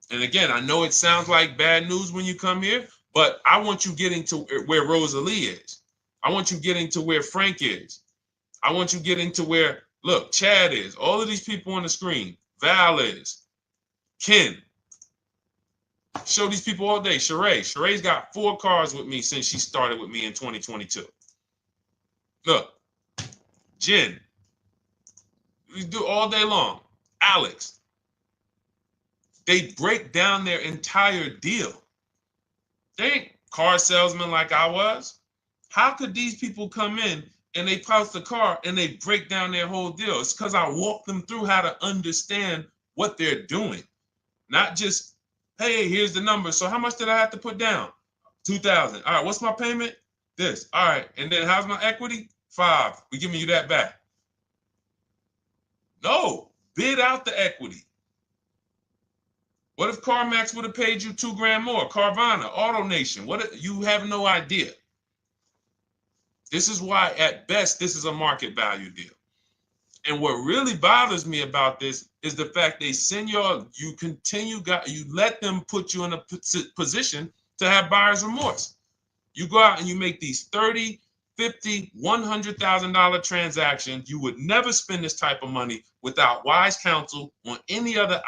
And again, I know it sounds like bad news when you come here, but I want you getting to where Rosalie is. I want you getting to where Frank is. I want you getting to where, look, Chad is. All of these people on the screen. Val is. Ken. Show these people all day. Sheree. Sheree's got 4 cars with me since she started with me in 2022. Look. Jen. We do all day long. Alex. They break down their entire deal. They ain't car salesmen like I was. How could these people come in and they pounce the car and they break down their whole deal? It's because I walk them through how to understand what they're doing. Not just, hey, here's the number. So how much did I have to put down? 2,000. All right, what's my payment? This. All right, and then how's my equity? 5. We're giving you that back. No, bid out the equity. What if CarMax would have paid you 2 grand more? Carvana, AutoNation, you have no idea. This is why, at best, this is a market value deal. And what really bothers me about this is the fact they send you let them put you in a position to have buyer's remorse. You go out and you make these $30,000, $50,000, $100,000 transactions. You would never spend this type of money without wise counsel on any other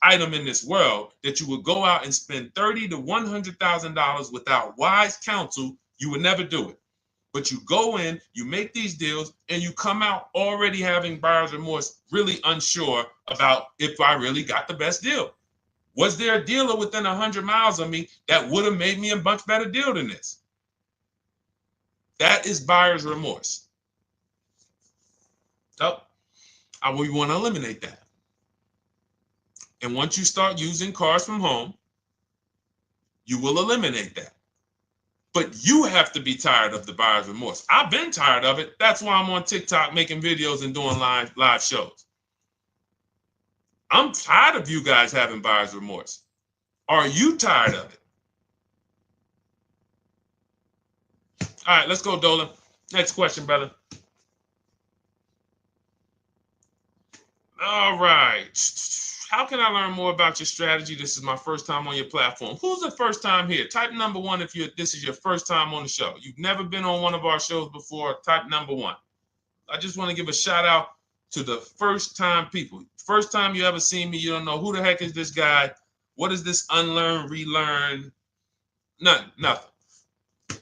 item in this world. That you would go out and spend $30,000 to $100,000 without wise counsel. You would never do it. But you go in, you make these deals, and you come out already having buyer's remorse, really unsure about if I really got the best deal. Was there a dealer within 100 miles of me that would have made me a much better deal than this? That is buyer's remorse. So we want to eliminate that. And once you start using cars from home, you will eliminate that. But you have to be tired of the buyer's remorse. I've been tired of it. That's why I'm on TikTok making videos and doing live shows. I'm tired of you guys having buyer's remorse. Are you tired of it? All right, let's go, Dolan. Next question, brother. All right. How can I learn more about your strategy? This is my first time on your platform. Who's the first time here? Type number 1 if this is your first time on the show. You've never been on one of our shows before. Type number 1. I just want to give a shout out to the first time people. First time you ever seen me, you don't know who the heck is this guy. What is this unlearn, relearn? Nothing.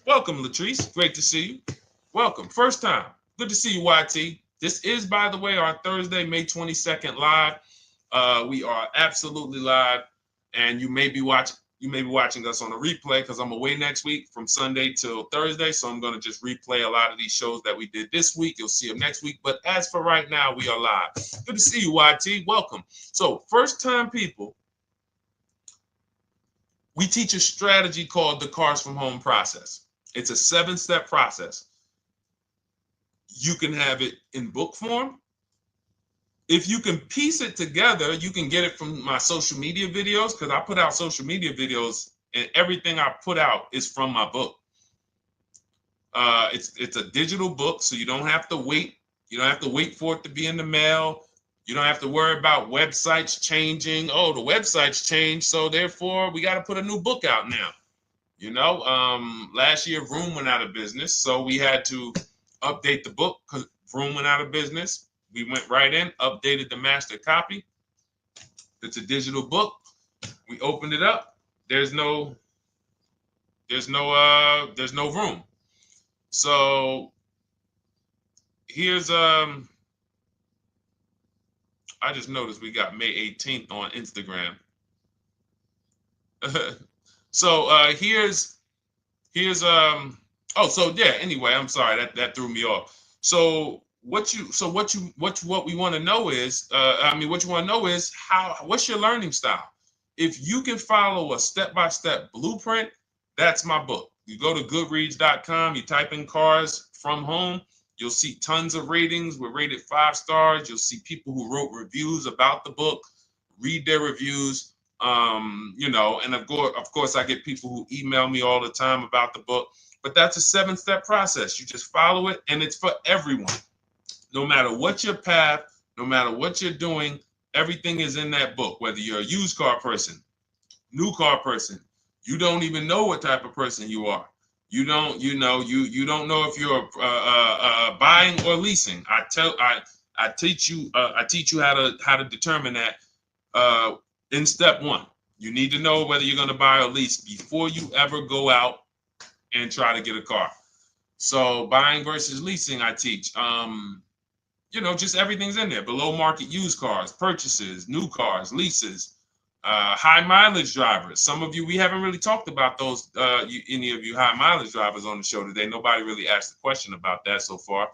Welcome, Latrice. Great to see you. Welcome. First time. Good to see you, YT. This is, by the way, our Thursday, May 22nd live. We are absolutely live, and you may be watching us on a replay because I'm away next week from Sunday till Thursday. So I'm going to just replay a lot of these shows that we did this week. You'll see them next week. But as for right now, we are live. Good to see you, YT. Welcome. So first time people, we teach a strategy called the Cars from Home process. It's a 7-step process. You can have it in book form. If you can piece it together, you can get it from my social media videos, because I put out social media videos and everything I put out is from my book. It's a digital book, so you don't have to wait. You don't have to wait for it to be in the mail. You don't have to worry about websites changing. Oh, the website's changed, so therefore we got to put a new book out now. You know, last year Vroom went out of business, so we had to update the book because Vroom went out of business. We went right in, updated the master copy. It's a digital book. We opened it up. There's no room. So here's I just noticed we got May 18th on Instagram. So here's anyway, I'm sorry that threw me off. So what we want to know is what's your learning style? If you can follow a step-by-step blueprint, that's my book. You go to goodreads.com, you type in cars from home, you'll see tons of ratings. We're rated 5 stars. You'll see people who wrote reviews about the book, read their reviews. And of course, I get people who email me all the time about the book. But that's a 7-step process. You just follow it, and it's for everyone. No matter what your path, no matter what you're doing, everything is in that book. Whether you're a used car person, new car person, you don't even know what type of person you are. You don't know if you're buying or leasing. I teach you how to determine that in step 1. You need to know whether you're going to buy or lease before you ever go out and try to get a car. So buying versus leasing, I teach. Just everything's in there. Below market used cars, purchases, new cars, leases, high mileage drivers. Some of you, we haven't really talked about those, any of you high mileage drivers on the show today. Nobody really asked a question about that so far.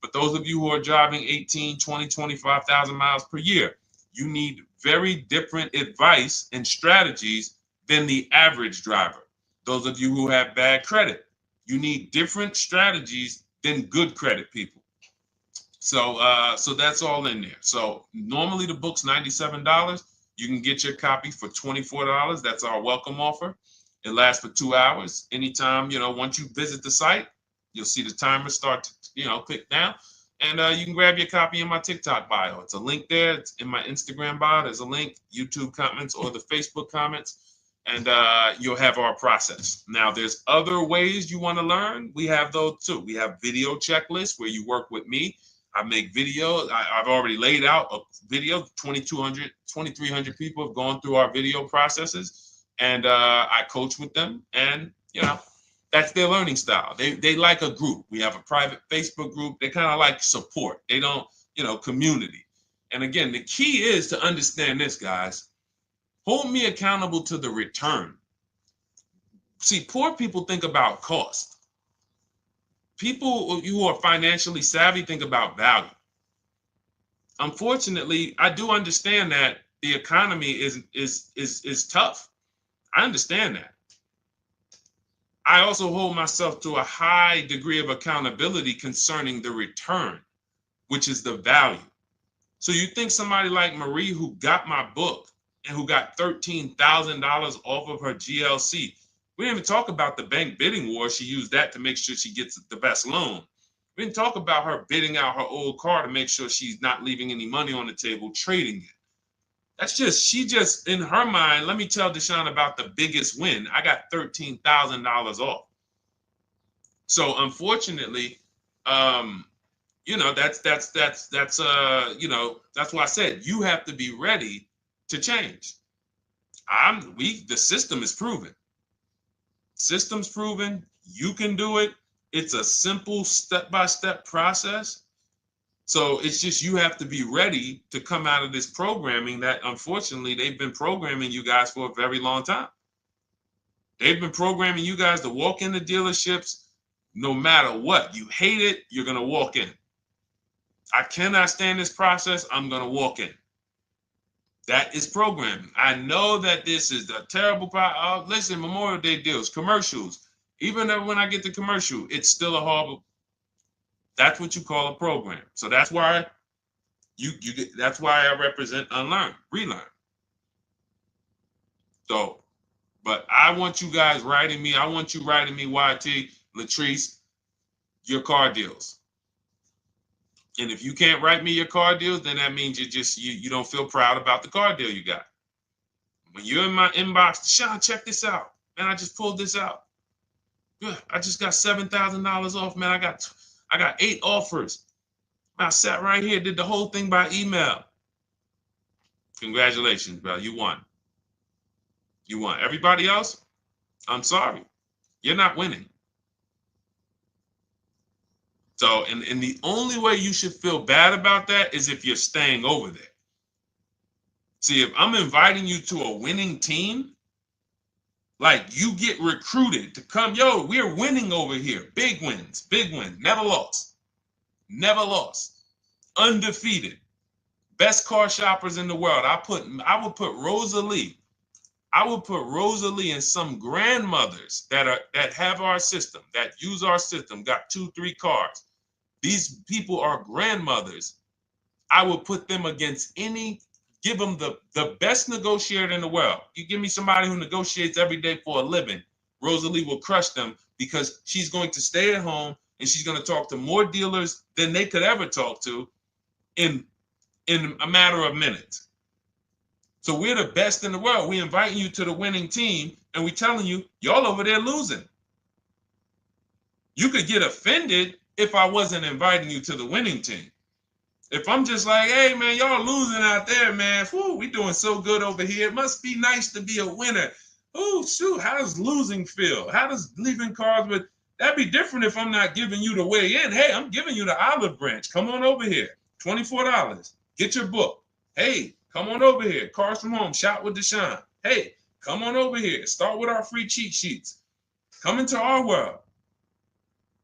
But those of you who are driving 18, 20, 25,000 miles per year, you need very different advice and strategies than the average driver. Those of you who have bad credit, you need different strategies than good credit people. So that's all in there. So normally the book's $97. You can get your copy for $24. That's our welcome offer. It lasts for 2 hours. Anytime, once you visit the site, you'll see the timer start to, click down. And you can grab your copy in my TikTok bio. It's a link there. It's in my Instagram bio. There's a link, YouTube comments or the Facebook comments. And you'll have our process. Now, there's other ways you want to learn. We have those too. We have video checklists where you work with me. I make videos. I've already laid out a video. 2,300 people have gone through our video processes, and I coach with them. And that's their learning style. They like a group. We have a private Facebook group. They kind of like support. They don't, community. And again, the key is to understand this, guys. Hold me accountable to the return. See, poor people think about cost. People who are financially savvy think about value. Unfortunately, I do understand that the economy is tough. I understand that. I also hold myself to a high degree of accountability concerning the return, which is the value. So you think somebody like Marie, who got my book and who got $13,000 off of her GLC, we didn't even talk about the bank bidding war. She used that to make sure she gets the best loan. We didn't talk about her bidding out her old car to make sure she's not leaving any money on the table, trading it. She just, in her mind, let me tell Deshone about the biggest win. I got $13,000 off. So unfortunately, that's why I said you have to be ready to change. The system is proven. System's proven. You can do it. It's a simple step-by-step process. So it's just you have to be ready to come out of this programming that unfortunately they've been programming you guys for a very long time. They've been programming you guys to walk into dealerships no matter what. You hate it, you're going to walk in. I cannot stand this process, I'm going to walk in. That is programming. I know that this is the terrible part. Listen, Memorial Day deals, commercials. Even when I get the commercial, it's still a horrible. That's what you call a program. So that's why that's why I represent unlearn, relearn. So, but I want you guys writing me. I want you writing me, YT, Latrice, your car deals. And if you can't write me your car deals, then that means you don't feel proud about the car deal you got. When you're in my inbox, Deshone, check this out. Man, I just pulled this out. Good. I just got $7,000 off, man. I got 8 offers. I sat right here, did the whole thing by email. Congratulations, bro. You won. You won. Everybody else, I'm sorry. You're not winning. So, and the only way you should feel bad about that is if you're staying over there. See, if I'm inviting you to a winning team, like you get recruited to come, yo, we're winning over here. Big wins, never lost. Never lost. Undefeated. Best car shoppers in the world. I would put Rosalie I would put Rosalie and some grandmothers that have our system, that use our system, got 2-3 cars. These people are grandmothers. I would put them against give them the best negotiator in the world. You give me somebody who negotiates every day for a living, Rosalie will crush them because she's going to stay at home and she's going to talk to more dealers than they could ever talk to in a matter of minutes. So we're the best in the world. We inviting you to the winning team and we telling you, y'all over there losing. You could get offended if I wasn't inviting you to the winning team. If I'm just like, hey, man, y'all losing out there, man. Whew, we doing so good over here. It must be nice to be a winner. Oh, shoot, how does losing feel? How does leaving cars with... That'd be different if I'm not giving you the way in. Hey, I'm giving you the olive branch. Come on over here. $24. Get your book. Hey, come on over here. Cars from Home. Shop with Deshone. Hey, come on over here. Start with our free cheat sheets. Come into our world.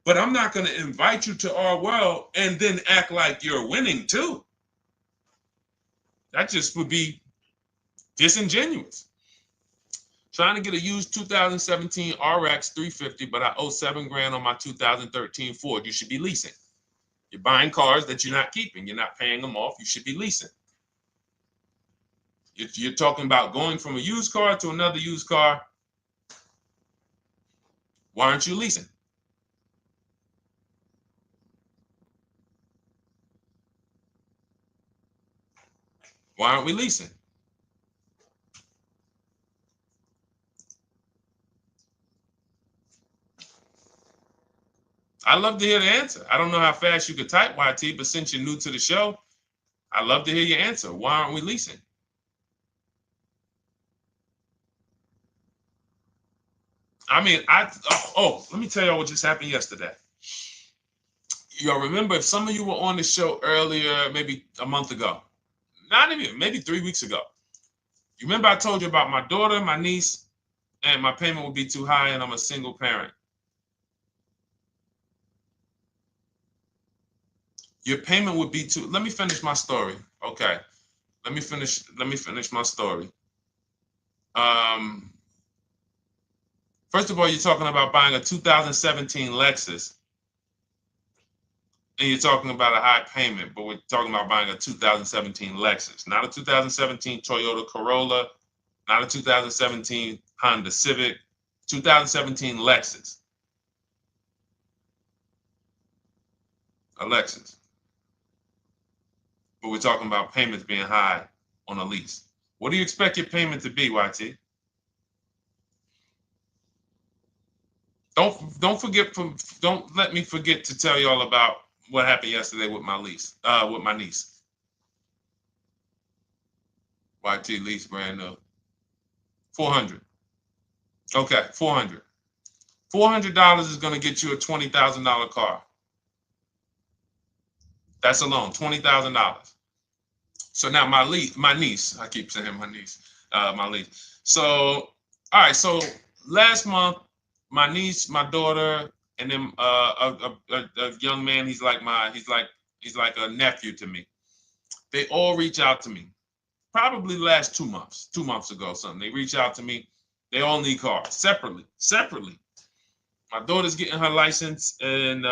But I'm not going to invite you to our world and then act like you're winning too. That just would be disingenuous. Trying to get a used 2017 RX 350, but I owe $7,000 on my 2013 Ford. You should be leasing. You're buying cars that you're not keeping. You're not paying them off. You should be leasing. You're talking about going from a used car to another used car. Why aren't you leasing? Why aren't we leasing? I'd love to hear the answer. I don't know how fast you could type, YT, but since you're new to the show, I'd love to hear your answer. Why aren't we leasing? I mean, let me tell y'all what just happened yesterday. Y'all remember, if some of you were on the show earlier, maybe a month ago, not even, maybe 3 weeks ago, you remember I told you about my daughter, my niece, and my payment would be too high and I'm a single parent. Your payment would be too... Let me finish my story. Okay. Let me finish my story. First of all, you're talking about buying a 2017 Lexus. And you're talking about a high payment, but we're talking about buying a 2017 Lexus, not a 2017 Toyota Corolla, not a 2017 Honda Civic, 2017 Lexus. A Lexus. But we're talking about payments being high on a lease. What do you expect your payment to be, YT? Don't let me forget to tell y'all about what happened yesterday with my niece. YT lease brand new. $400. Okay, $400. $400 is going to get you a $20,000 car. That's alone, $20,000. So now my niece, I keep saying my niece, my lease. So, all right, so last month, my niece, my daughter, and then a young man, he's like a nephew to me. They all reach out to me. Probably the last 2 months, 2 months ago, something. They reach out to me. They all need cars separately. My daughter's getting her license in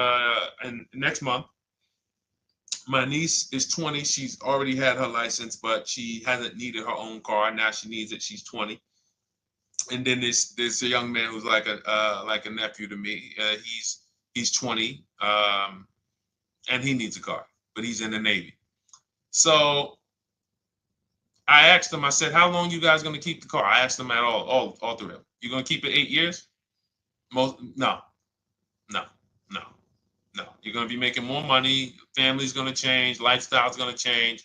next month. My niece is 20. She's already had her license, but she hasn't needed her own car. Now she needs it. She's 20. And then there's a young man who's like a nephew to me. He's 20, and he needs a car, but he's in the Navy. So I asked him. I said, "How long you guys gonna keep the car?" I asked them at all three of them. You gonna keep it 8 years? No. You're gonna be making more money. Family's gonna change. Lifestyle's gonna change.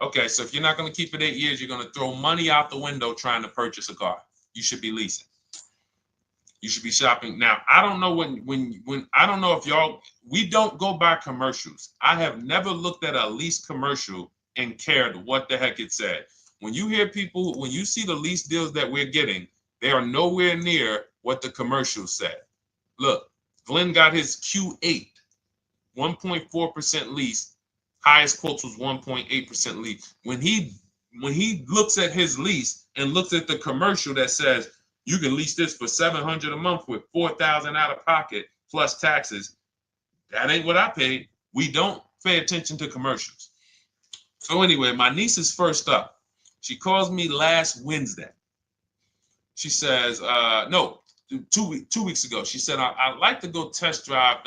Okay, so if you're not gonna keep it 8 years, you're gonna throw money out the window trying to purchase a car. You should be leasing. You should be shopping. Now, I don't know when I don't know if we don't go by commercials. I have never looked at a lease commercial and cared what the heck it said. When you see the lease deals that we're getting, they are nowhere near what the commercial said. Look, Glenn got his Q8, 1.4% lease. Highest quotes was 1.8% lease. When he when he looks at his lease and looks at the commercial that says you can lease this for $700 a month with $4,000 out of pocket plus taxes, that ain't what I paid. We don't pay attention to commercials. So anyway, my niece is first up. She calls me last Wednesday. She says, no, 2 weeks ago. She said, I'd like to go test drive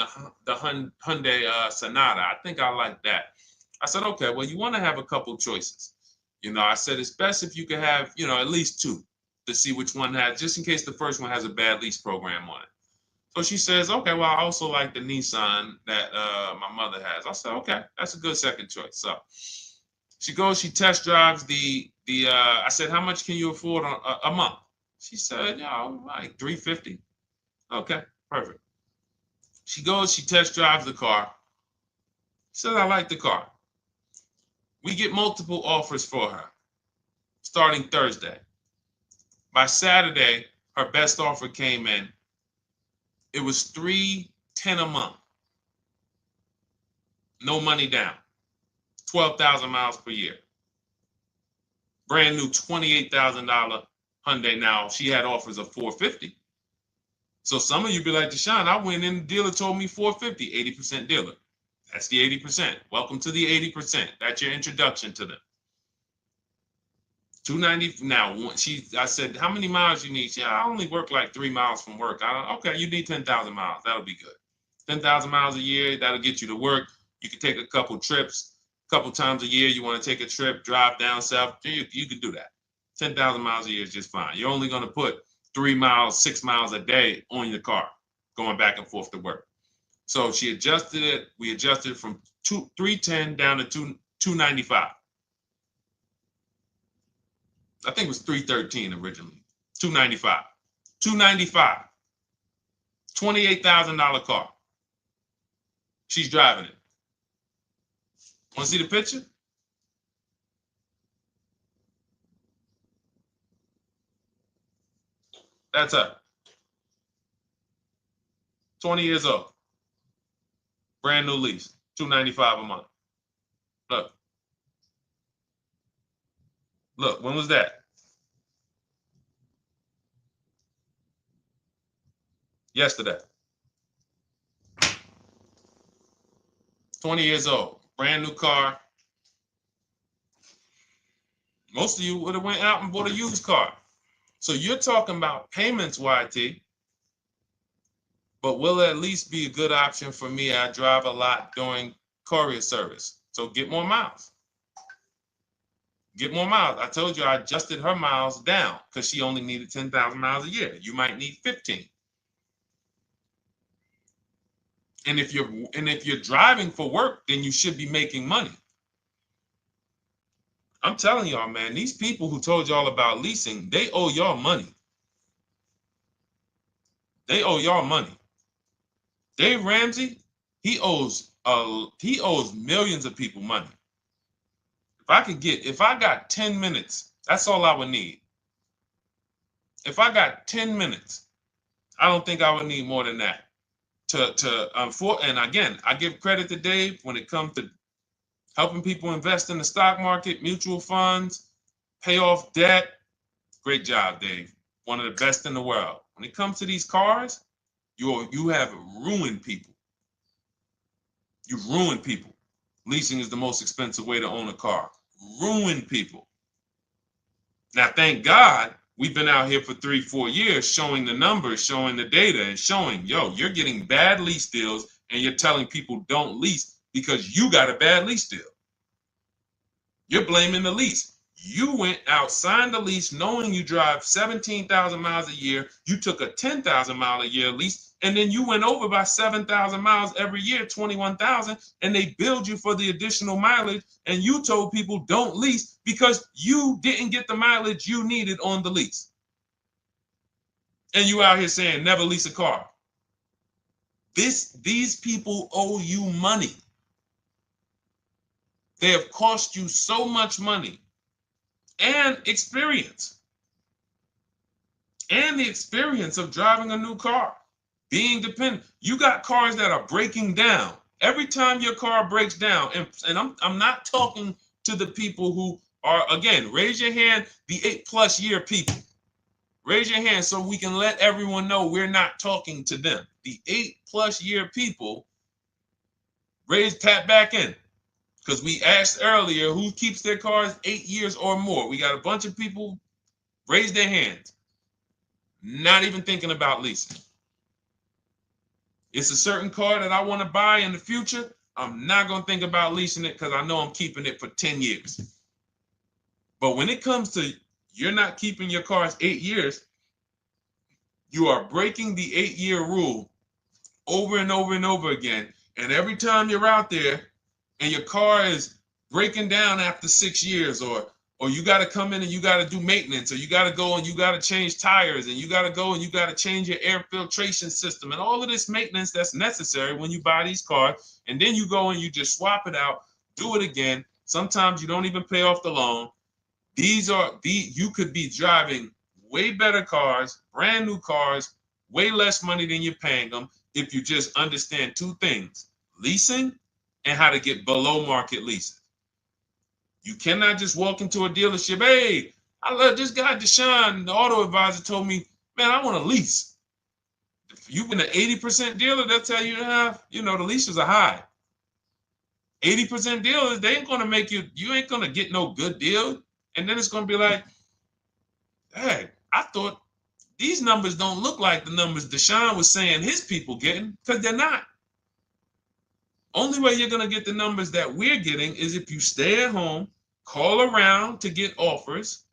the Hyundai Sonata. I think I like that. I said, okay, well, you want to have a couple choices. I said, it's best if you could have, at least two to see which one has, just in case the first one has a bad lease program on it. So she says, okay, well, I also like the Nissan that my mother has. I said, okay, that's a good second choice. So she goes, she test drives I said, how much can you afford a month? She said, like $350. Okay, perfect. She goes, she test drives the car. She said, I like the car. We get multiple offers for her starting Thursday. By Saturday, her best offer came in. It was $310 a month. No money down. 12,000 miles per year. Brand new $28,000 Hyundai. Now, she had offers of $450. So some of you be like, Deshone, I went in, the dealer told me $450, 80% dealer. That's the 80%. Welcome to the 80%. That's your introduction to them. $290. Now, I said, how many miles you need? I only work like 3 miles from work. Okay, you need 10,000 miles. That'll be good. 10,000 miles a year, that'll get you to work. You can take a couple trips, a couple times a year. You want to take a trip, drive down south. You can do that. 10,000 miles a year is just fine. You're only going to put 3 miles, 6 miles a day on your car, going back and forth to work. So she adjusted it. We adjusted it from $310 down to $295. I think it was $313 originally. $295. $295. $28,000 car. She's driving it. Want to see the picture? That's her. 20 years old. Brand new lease. $295 a month. Look. Look, when was that? Yesterday. 20 years old. Brand new car. Most of you would have went out and bought a used car. So you're talking about payments, YT. But will it at least be a good option for me? I drive a lot during courier service. So get more miles. Get more miles. I told you I adjusted her miles down because she only needed 10,000 miles a year. You might need 15. And if you're driving for work, then you should be making money. I'm telling y'all, man, these people who told y'all about leasing, they owe y'all money. They owe y'all money. Dave Ramsey, he owes millions of people money. If I got 10 minutes, that's all I would need. If I got 10 minutes, I don't think I would need more than that. And again, I give credit to Dave when it comes to helping people invest in the stock market, mutual funds, pay off debt. Great job, Dave. One of the best in the world. When it comes to these cars, you have ruined people. You've ruined people. Leasing is the most expensive way to own a car. Ruined people. Now, thank God, we've been out here for 3-4 years showing the numbers, showing the data, and showing, you're getting bad lease deals, and you're telling people don't lease because you got a bad lease deal. You're blaming the lease. You went out, signed the lease, knowing you drive 17,000 miles a year. You took a 10,000 mile a year lease, and then you went over by 7,000 miles every year, 21,000, and they billed you for the additional mileage, and you told people don't lease because you didn't get the mileage you needed on the lease. And you out here saying never lease a car. These people owe you money. They have cost you so much money and experience. And the experience of driving a new car, being dependent. You got cars that are breaking down. Every time your car breaks down, and I'm not talking to the people who Or again, raise your hand, the 8+ year people. Raise your hand so we can let everyone know we're not talking to them. The 8+ year people, tap back in. Because we asked earlier who keeps their cars 8 years or more. We got a bunch of people raise their hands. Not even thinking about leasing. It's a certain car that I want to buy in the future. I'm not going to think about leasing it because I know I'm keeping it for 10 years. But when it comes to you're not keeping your cars 8 years, you are breaking the 8-year rule over and over and over again. And every time you're out there and your car is breaking down after 6 years, or you got to come in and you got to do maintenance, or you got to go and you got to change tires, and you got to go and you got to change your air filtration system, and all of this maintenance that's necessary when you buy these cars, and then you go and you just swap it out, do it again. Sometimes you don't even pay off the loan. You could be driving way better cars, brand new cars, way less money than you're paying them if you just understand 2 things: leasing and how to get below market leases. You cannot just walk into a dealership. Hey, I love this guy, Deshone, the auto advisor, told me, man, I want a lease. If you've been an 80% dealer, they'll tell you, the leases are high. 80% dealers, they ain't going to make you ain't going to get no good deal. And then it's going to be like, hey, I thought these numbers don't look like the numbers Deshone was saying his people getting, because they're not. Only way you're going to get the numbers that we're getting is if you stay at home, call around to get offers,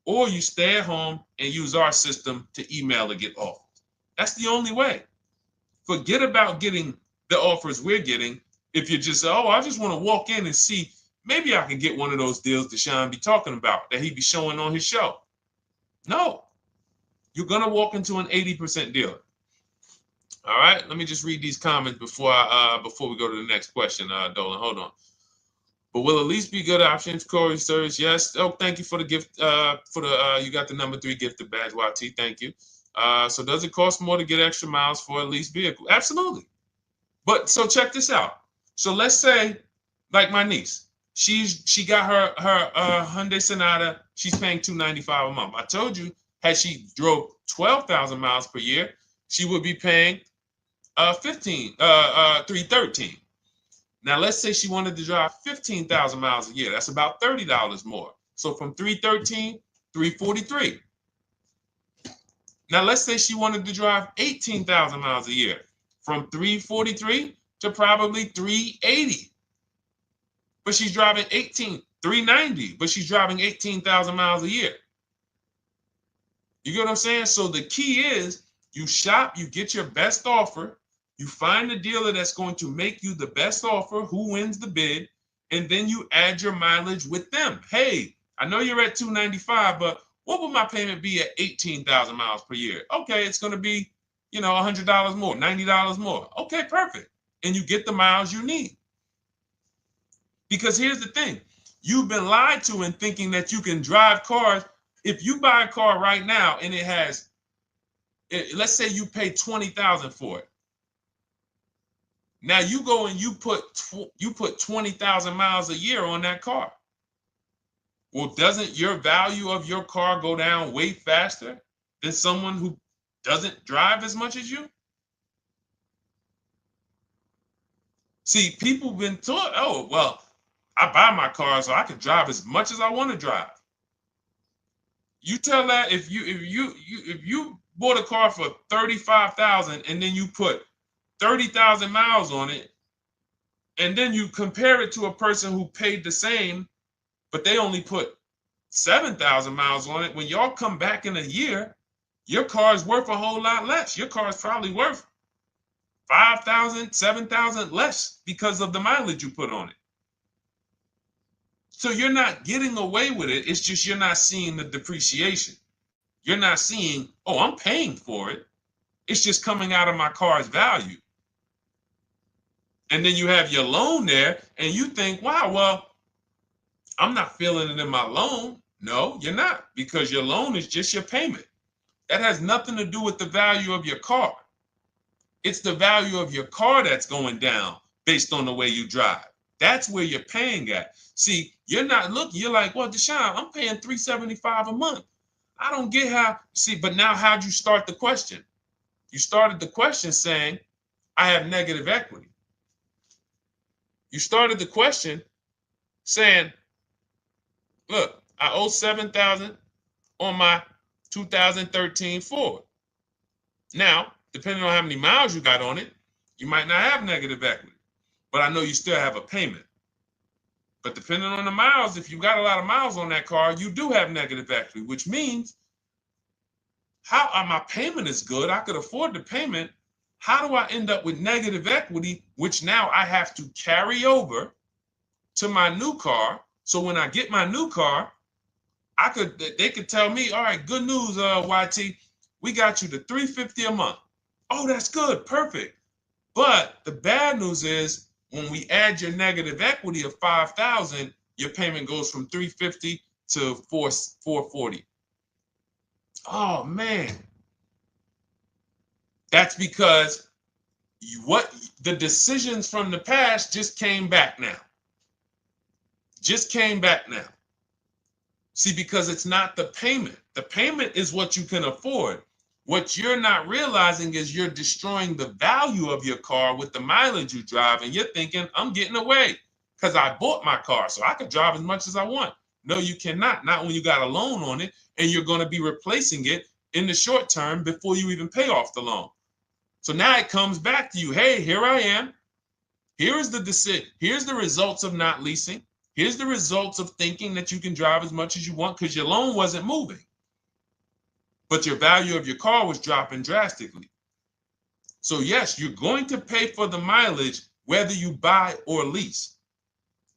or you stay at home and use our system to email to get offers. That's the only way. Forget about getting the offers we're getting. If you just say, oh, I just want to walk in and see, maybe I can get one of those deals Deshone be talking about that he be showing on his show. No, you're going to walk into an 80% dealer. All right, let me just read these comments before we go to the next question, Dolan. Hold on. But will at least be good options, Corey Sturge? Yes. Oh, thank you for the gift. You got the number 3 gifted badge, YT. Thank you. So does it cost more to get extra miles for a leased vehicle? Absolutely. But so check this out. So let's say, like my niece, she got her Hyundai Sonata. She's paying $295 a month. I told you, had she drove 12,000 miles per year, she would be paying $313. Now let's say she wanted to drive 15,000 miles a year. That's about $30 more. So from $313, $343. Now let's say she wanted to drive 18,000 miles a year. From $343 to probably $380. But she's driving $390, but she's driving 18,000 miles a year. You get what I'm saying? So the key is you shop, you get your best offer, you find the dealer that's going to make you the best offer, who wins the bid, and then you add your mileage with them. Hey, I know you're at $295, but what would my payment be at 18,000 miles per year? Okay, it's going to be, $100 more, $90 more. Okay, perfect. And you get the miles you need. Because here's the thing. You've been lied to in thinking that you can drive cars. If you buy a car right now and it has, let's say you pay $20,000 for it. Now you go and you put 20,000 miles a year on that car. Well, doesn't your value of your car go down way faster than someone who doesn't drive as much as you? See, people have been taught, oh, well, I buy my car so I can drive as much as I want to drive. You tell that if you bought a car for $35,000 and then you put 30,000 miles on it, and then you compare it to a person who paid the same, but they only put 7,000 miles on it. When y'all come back in a year, your car is worth a whole lot less. Your car is probably worth 5,000, 7,000 less because of the mileage you put on it. So you're not getting away with it. It's just you're not seeing the depreciation. You're not seeing, oh, I'm paying for it. It's just coming out of my car's value. And then you have your loan there and you think, wow, well, I'm not feeling it in my loan. No, you're not, because your loan is just your payment. That has nothing to do with the value of your car. It's the value of your car that's going down based on the way you drive. That's where you're paying at. See, you're not looking, you're like, well, Deshone, I'm paying $375 a month. I don't get how, see, but now how'd you start the question? You started the question saying, I have negative equity. You started the question saying, look, I owe $7,000 on my 2013 Ford. Now, depending on how many miles you got on it, you might not have negative equity, but I know you still have a payment. But depending on the miles, if you got a lot of miles on that car, you do have negative equity, which means my payment is good. I could afford the payment. How do I end up with negative equity, which now I have to carry over to my new car? So when I get my new car, they could tell me, all right, good news, YT, we got you to $350 a month. Oh, that's good, perfect. But the bad news is when we add your negative equity of $5,000, your payment goes from $350 to $440. Oh man, that's because the decisions from the past just came back now. Just came back now. See, because it's not the payment. The payment is what you can afford. What you're not realizing is you're destroying the value of your car with the mileage you drive, and you're thinking, I'm getting away because I bought my car so I could drive as much as I want. No, you cannot. Not when you got a loan on it, and you're going to be replacing it in the short term before you even pay off the loan. So now it comes back to you. Hey, here I am. Here is the decision. Here's the results of not leasing. Here's the results of thinking that you can drive as much as you want because your loan wasn't moving. But your value of your car was dropping drastically. So yes, you're going to pay for the mileage whether you buy or lease.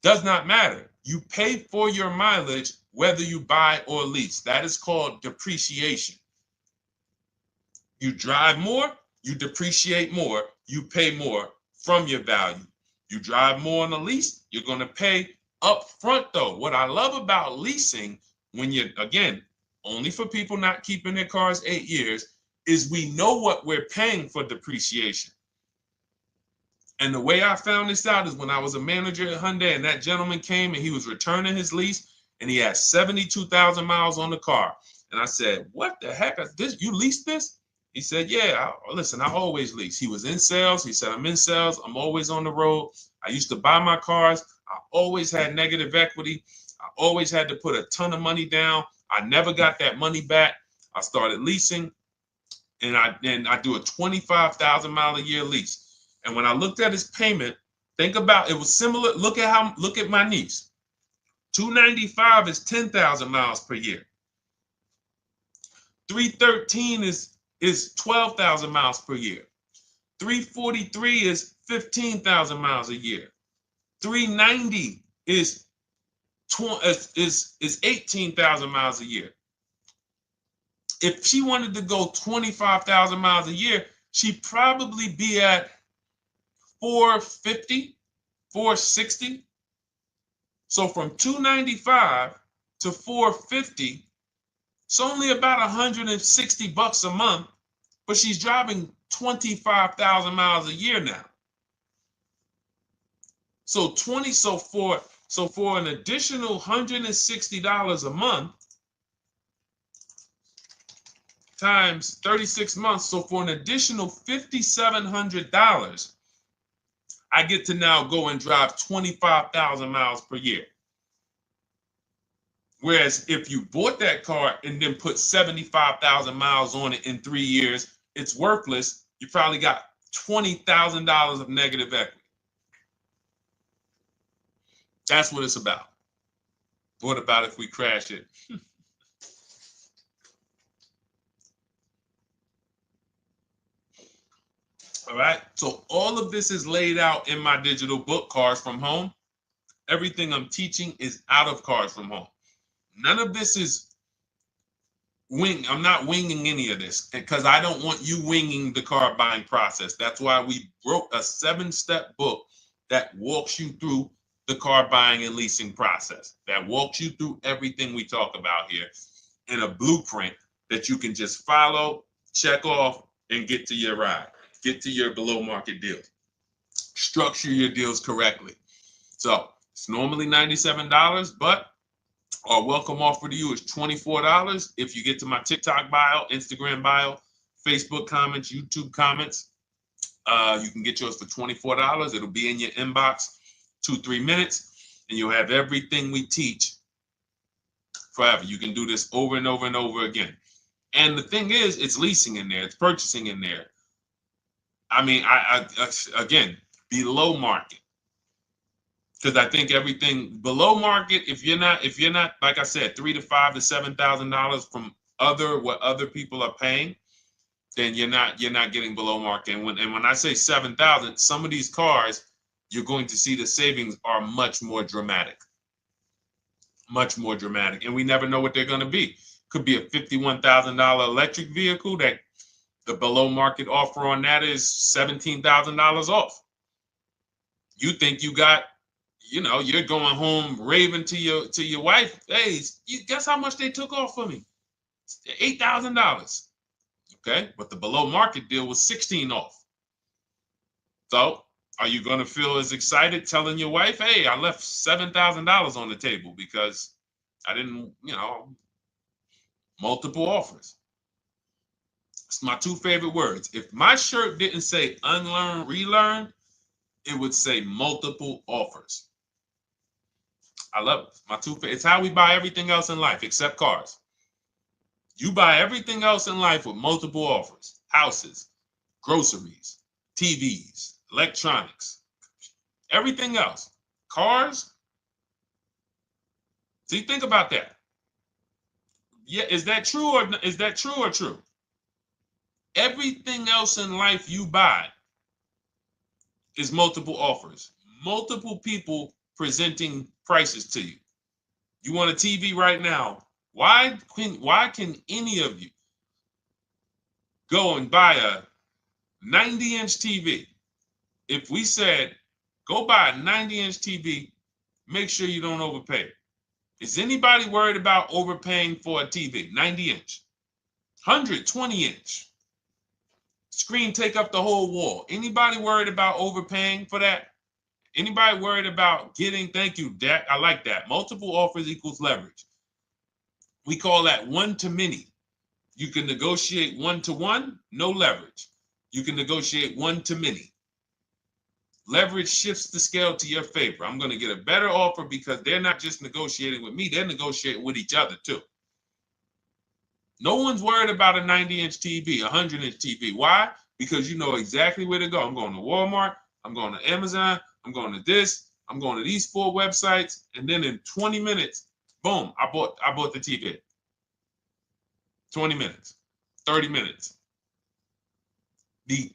Does not matter. You pay for your mileage whether you buy or lease. That is called depreciation. You drive more, you depreciate more, you pay more from your value. You drive more on a lease, you're going to pay up front though. What I love about leasing, when you're, again, only for people not keeping their cars 8 years, is we know what we're paying for depreciation. And the way I found this out is when I was a manager at Hyundai and that gentleman came and he was returning his lease and he had 72,000 miles on the car. And I said, what the heck is this? You leased this? He said, yeah, listen, I always lease. He was in sales. He said, I'm in sales. I'm always on the road. I used to buy my cars. I always had negative equity. I always had to put a ton of money down. I never got that money back. I started leasing, and I do a 25,000 mile a year lease. And when I looked at his payment, think about it was similar. Look at my niece. 295 is 10,000 miles per year. 313 is 12,000 miles per year. 343 is 15,000 miles a year. 390 is 18,000 miles a year. If she wanted to go 25,000 miles a year, she'd probably be at 450, 460. So from 295 to 450, it's only about 160 bucks a month, but she's driving 25,000 miles a year now. So for an additional $160 a month times 36 months, so for an additional $5,700, I get to now go and drive 25,000 miles per year. Whereas if you bought that car and then put 75,000 miles on it in 3 years, it's worthless. You probably got $20,000 of negative equity. That's what it's about. What about if we crash it? All right. So all of this is laid out in my digital book, Cars from Home. Everything I'm teaching is out of Cars from Home. None of this is I'm not winging any of this because I don't want you winging the car buying process. That's why we wrote a 7-step book that walks you through the car buying and leasing process, that walks you through everything we talk about here in a blueprint that you can just follow, check off, and get to your ride, get to your below market deal. Structure your deals correctly. So it's normally $97, but our welcome offer to you is $24 if you get to my TikTok bio, Instagram bio, Facebook comments, YouTube comments. You can get yours for $24. It'll be in your inbox 2-3 minutes, and you'll have everything we teach forever. You can do this over and over and over again. And the thing is, it's leasing in there, it's purchasing in there. I mean, I again, below market. Because I think everything below market, if you're not, like I said, $3,000 to $5,000 to $7,000 from what other people are paying, then you're not getting below market. And when I say 7,000, some of these cars, you're going to see the savings are much more dramatic. Much more dramatic. And we never know what they're going to be. Could be a $51,000 electric vehicle that the below market offer on that is $17,000 off. You think you got, you're going home raving to your wife. Hey, guess how much they took off for me? $8,000. Okay, but the below market deal was $16,000 off. So are you going to feel as excited telling your wife, hey, I left $7,000 on the table because I didn't, multiple offers. It's my two favorite words. If my shirt didn't say unlearn, relearn, it would say multiple offers. I love it. My two favorite. It's how we buy everything else in life except cars. You buy everything else in life with multiple offers. Houses, groceries, TVs, electronics, everything else. Cars. See, think about that. Yeah, is that true or true? Everything else in life you buy is multiple offers. Multiple people presenting prices to you. You want a TV right now. Why can any of you go and buy a 90-inch TV? If we said, go buy a 90-inch TV, make sure you don't overpay. Is anybody worried about overpaying for a TV? 90-inch, 120-inch. Screen take up the whole wall. Anybody worried about overpaying for that? Anybody worried about getting, thank you, Dak, I like that. Multiple offers equals leverage. We call that one-to-many. You can negotiate one-to-one, no leverage. You can negotiate one-to-many. Leverage shifts the scale to your favor. I'm going to get a better offer because they're not just negotiating with me, they're negotiating with each other too. No one's worried about a 90-inch TV, a 100-inch TV. Why? Because you know exactly where to go. I'm going to Walmart, I'm going to Amazon, I'm going to this, I'm going to these 4 websites, and then in 20 minutes, boom, I bought the TV. 20 minutes, 30 minutes. The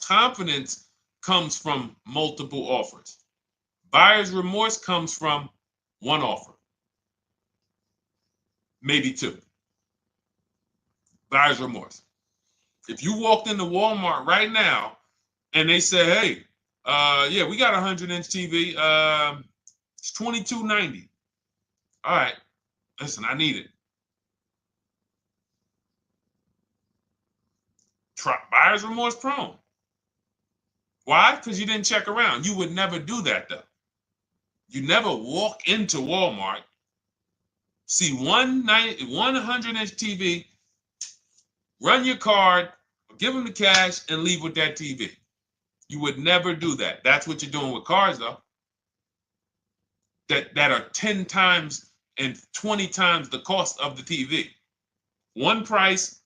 confidence comes from multiple offers. Buyer's remorse comes from one offer, maybe 2. Buyer's remorse. If you walked into Walmart right now and they say, hey, yeah, we got a 100-inch TV. It's $22.90. All right, listen, I need it. Buyer's remorse prone. Why? Because you didn't check around. You would never do that, though. You never walk into Walmart, see one 100-inch TV, run your card, give them the cash, and leave with that TV. You would never do that. That's what you're doing with cars, though. That are 10 times and 20 times the cost of the TV. One price,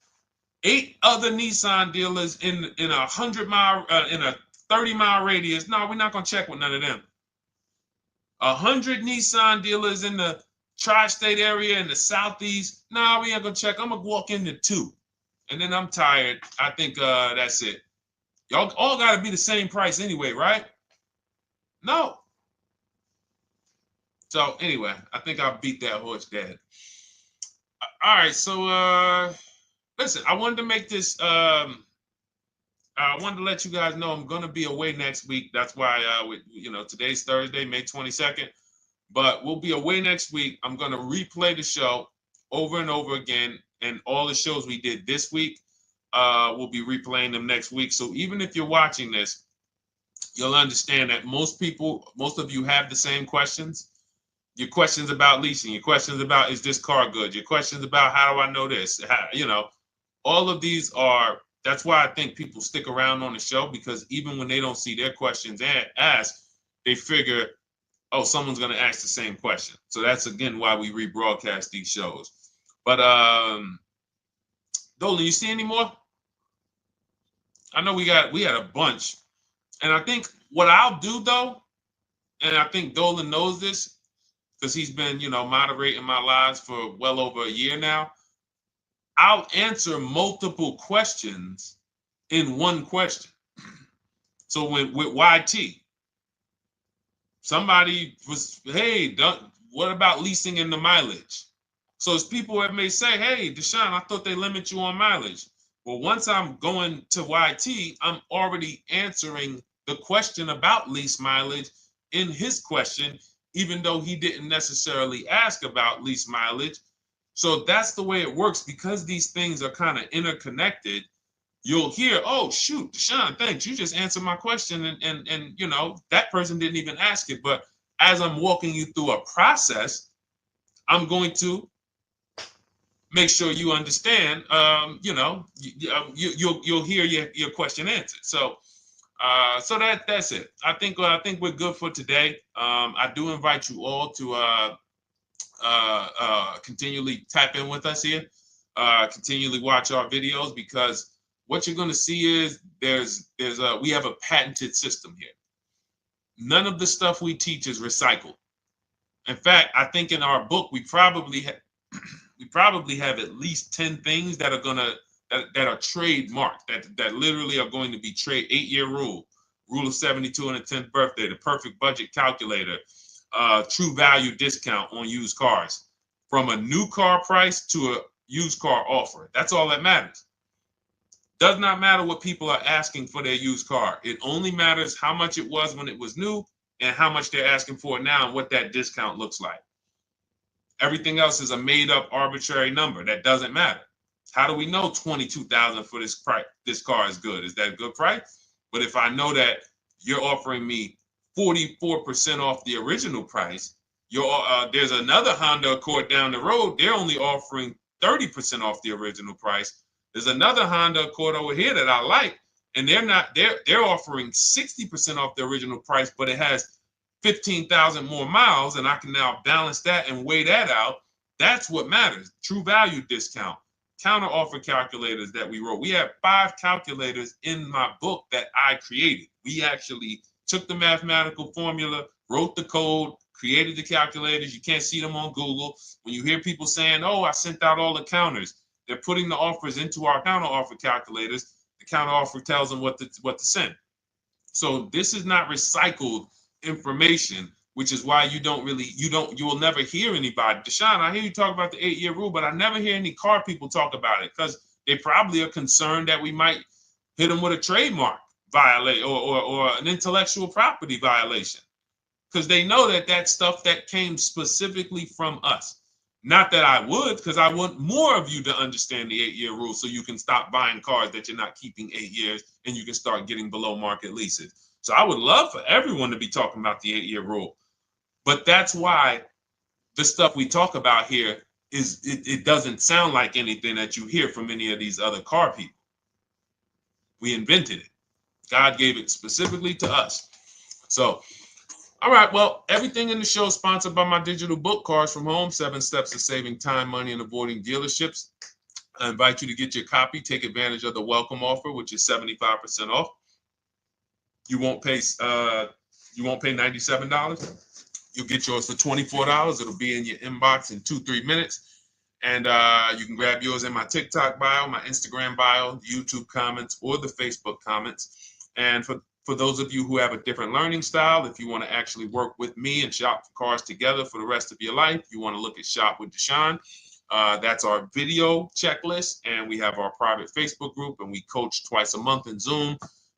8 other Nissan dealers in a 100-mile, in a 30-mile radius. No, we're not gonna check with none of them. 100 Nissan dealers in the tri-state area in the southeast. No, we ain't gonna check. I'm gonna walk into 2, and then I'm tired. I think that's it. Y'all all gotta be the same price anyway, right? No. So anyway, I think I beat that horse dead. All right, so listen, I wanted to make this. I wanted to let you guys know I'm gonna be away next week. That's why, today's Thursday, May 22nd, but we'll be away next week. I'm gonna replay the show over and over again, and all the shows we did this week, we'll be replaying them next week. So even if you're watching this, you'll understand that most of you have the same questions. Your questions about leasing, your questions about, is this car good? Your questions about, how do I know this? All of these are, that's why I think people stick around on the show, because even when they don't see their questions asked, they figure, oh, someone's going to ask the same question. So that's, again, why we rebroadcast these shows. But Dolan, you see any more? I know we had a bunch. And I think what I'll do, though, and I think Dolan knows this, because he's been, moderating my lives for well over a year now, I'll answer multiple questions in one question. So with YT, somebody was, hey, what about leasing in the mileage? So as people that may say, hey, Deshone, I thought they limit you on mileage. Well, once I'm going to YT, I'm already answering the question about lease mileage in his question, even though he didn't necessarily ask about lease mileage. So that's the way it works. Because these things are kind of interconnected, you'll hear, oh, shoot, Deshone, thanks. You just answered my question. And that person didn't even ask it. But as I'm walking you through a process, I'm going to make sure you understand, you'll hear your question answered. So that's it. I think we're good for today. I do invite you all to continually tap in with us here, continually watch our videos, because what you're going to see is we have a patented system here. None of the stuff we teach is recycled. In fact, I think in our book we probably have at least 10 things that are that are trademarked, that literally are going to be 8-year rule of 72 and a 10th birthday, the perfect budget calculator, true value discount on used cars, from a new car price to a used car offer. That's all that matters. Does not matter what people are asking for their used car. It only matters how much it was when it was new and how much they're asking for it now and what that discount looks like. Everything else is a made-up arbitrary number that doesn't matter. How do we know $22,000 for this price? This car is good. Is that a good price? But if I know that you're offering me 44% off the original price, there's another Honda Accord down the road. They're only offering 30% off the original price. There's another Honda Accord over here that I like, and they're offering 60% off the original price, but it has 15,000 more miles, and I can now balance that and weigh that out. That's what matters. True value discount, counter offer calculators that we wrote. We have 5 calculators in my book that I created. We actually took the mathematical formula, wrote the code, created the calculators. You can't see them on Google. When you hear people saying, oh, I sent out all the counters, they're putting the offers into our counter offer calculators. The counter offer tells them what to send. So this is not recycled information, which is why you will never hear anybody. Deshone, I hear you talk about the 8-year rule, but I never hear any car people talk about it, because they probably are concerned that we might hit them with a trademark violation or an intellectual property violation, because they know that that's stuff that came specifically from us. Not that I would, because I want more of you to understand the 8-year rule, so you can stop buying cars that you're not keeping 8 years and you can start getting below market leases. So I would love for everyone to be talking about the 8-year rule. But that's why the stuff we talk about here it doesn't sound like anything that you hear from any of these other car people. We invented it. God gave it specifically to us. So, all right, well, everything in the show is sponsored by my digital book, Cars from Home, 7 Steps to Saving Time, Money, and Avoiding Dealerships. I invite you to get your copy. Take advantage of the welcome offer, which is 75% off. You won't pay $97. You'll get yours for $24. It'll be in your inbox in 2-3 minutes. And you can grab yours in my TikTok bio, my Instagram bio, the YouTube comments, or the Facebook comments. And for those of you who have a different learning style, if you want to actually work with me and shop for cars together for the rest of your life, you want to look at Shop with Deshone. That's our video checklist. And we have our private Facebook group, and we coach twice a month in Zoom.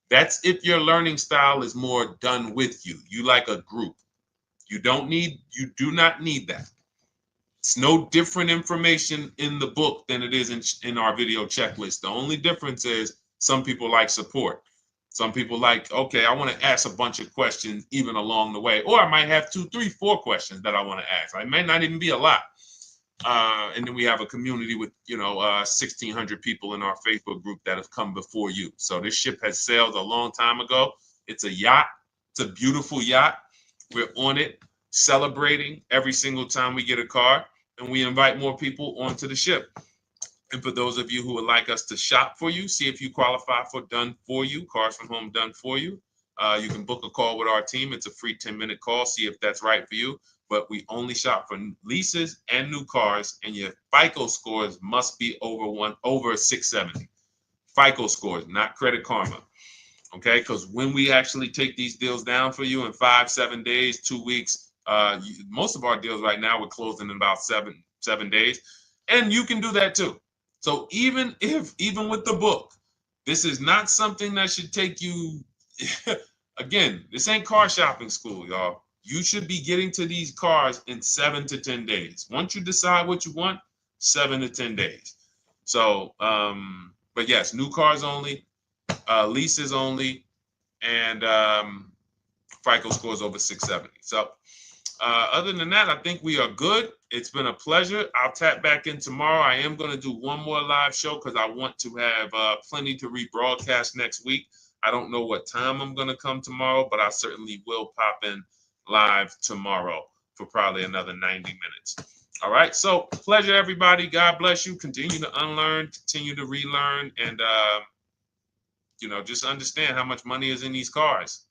That's if your learning style is more done with you. You like a group. You do not need that. It's no different information in the book than it is in our video checklist. The only difference is some people like support. Some people like, okay, I want to ask a bunch of questions even along the way, or I might have 2, 3, 4 questions that I want to ask. It may not even be a lot. And then we have a community with 1,600 people in our Facebook group that have come before you. So this ship has sailed a long time ago. It's a yacht. It's a beautiful yacht. We're on it, celebrating every single time we get a car, and we invite more people onto the ship. And for those of you who would like us to shop for you, see if you qualify for done for you, cars from home done for you. You can book a call with our team. It's a free 10-minute call. See if that's right for you. But we only shop for leases and new cars, and your FICO scores must be over 670. FICO scores, not Credit Karma. Okay, because when we actually take these deals down for you in 5, 7 days, 2 weeks, most of our deals right now we're closing in about seven days, and you can do that too. So even with the book, this is not something that should take you. Again, this ain't car shopping school, y'all. You should be getting to these cars in 7 to 10 days. Once you decide what you want, 7 to 10 days. So, but yes, new cars only, leases only, and FICO scores over 670. So other than that, I think we are good. It's been a pleasure. I'll tap back in tomorrow. I am going to do one more live show because I want to have plenty to rebroadcast next week. I don't know what time I'm going to come tomorrow, but I certainly will pop in live tomorrow for probably another 90 minutes. All right. So pleasure, everybody. God bless you. Continue to unlearn, continue to relearn, and just understand how much money is in these cars.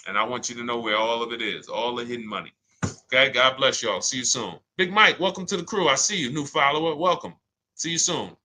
And I want you to know where all of it is, all the hidden money. Okay, God bless y'all. See you soon. Big Mike, welcome to the crew. I see you, new follower. Welcome. See you soon.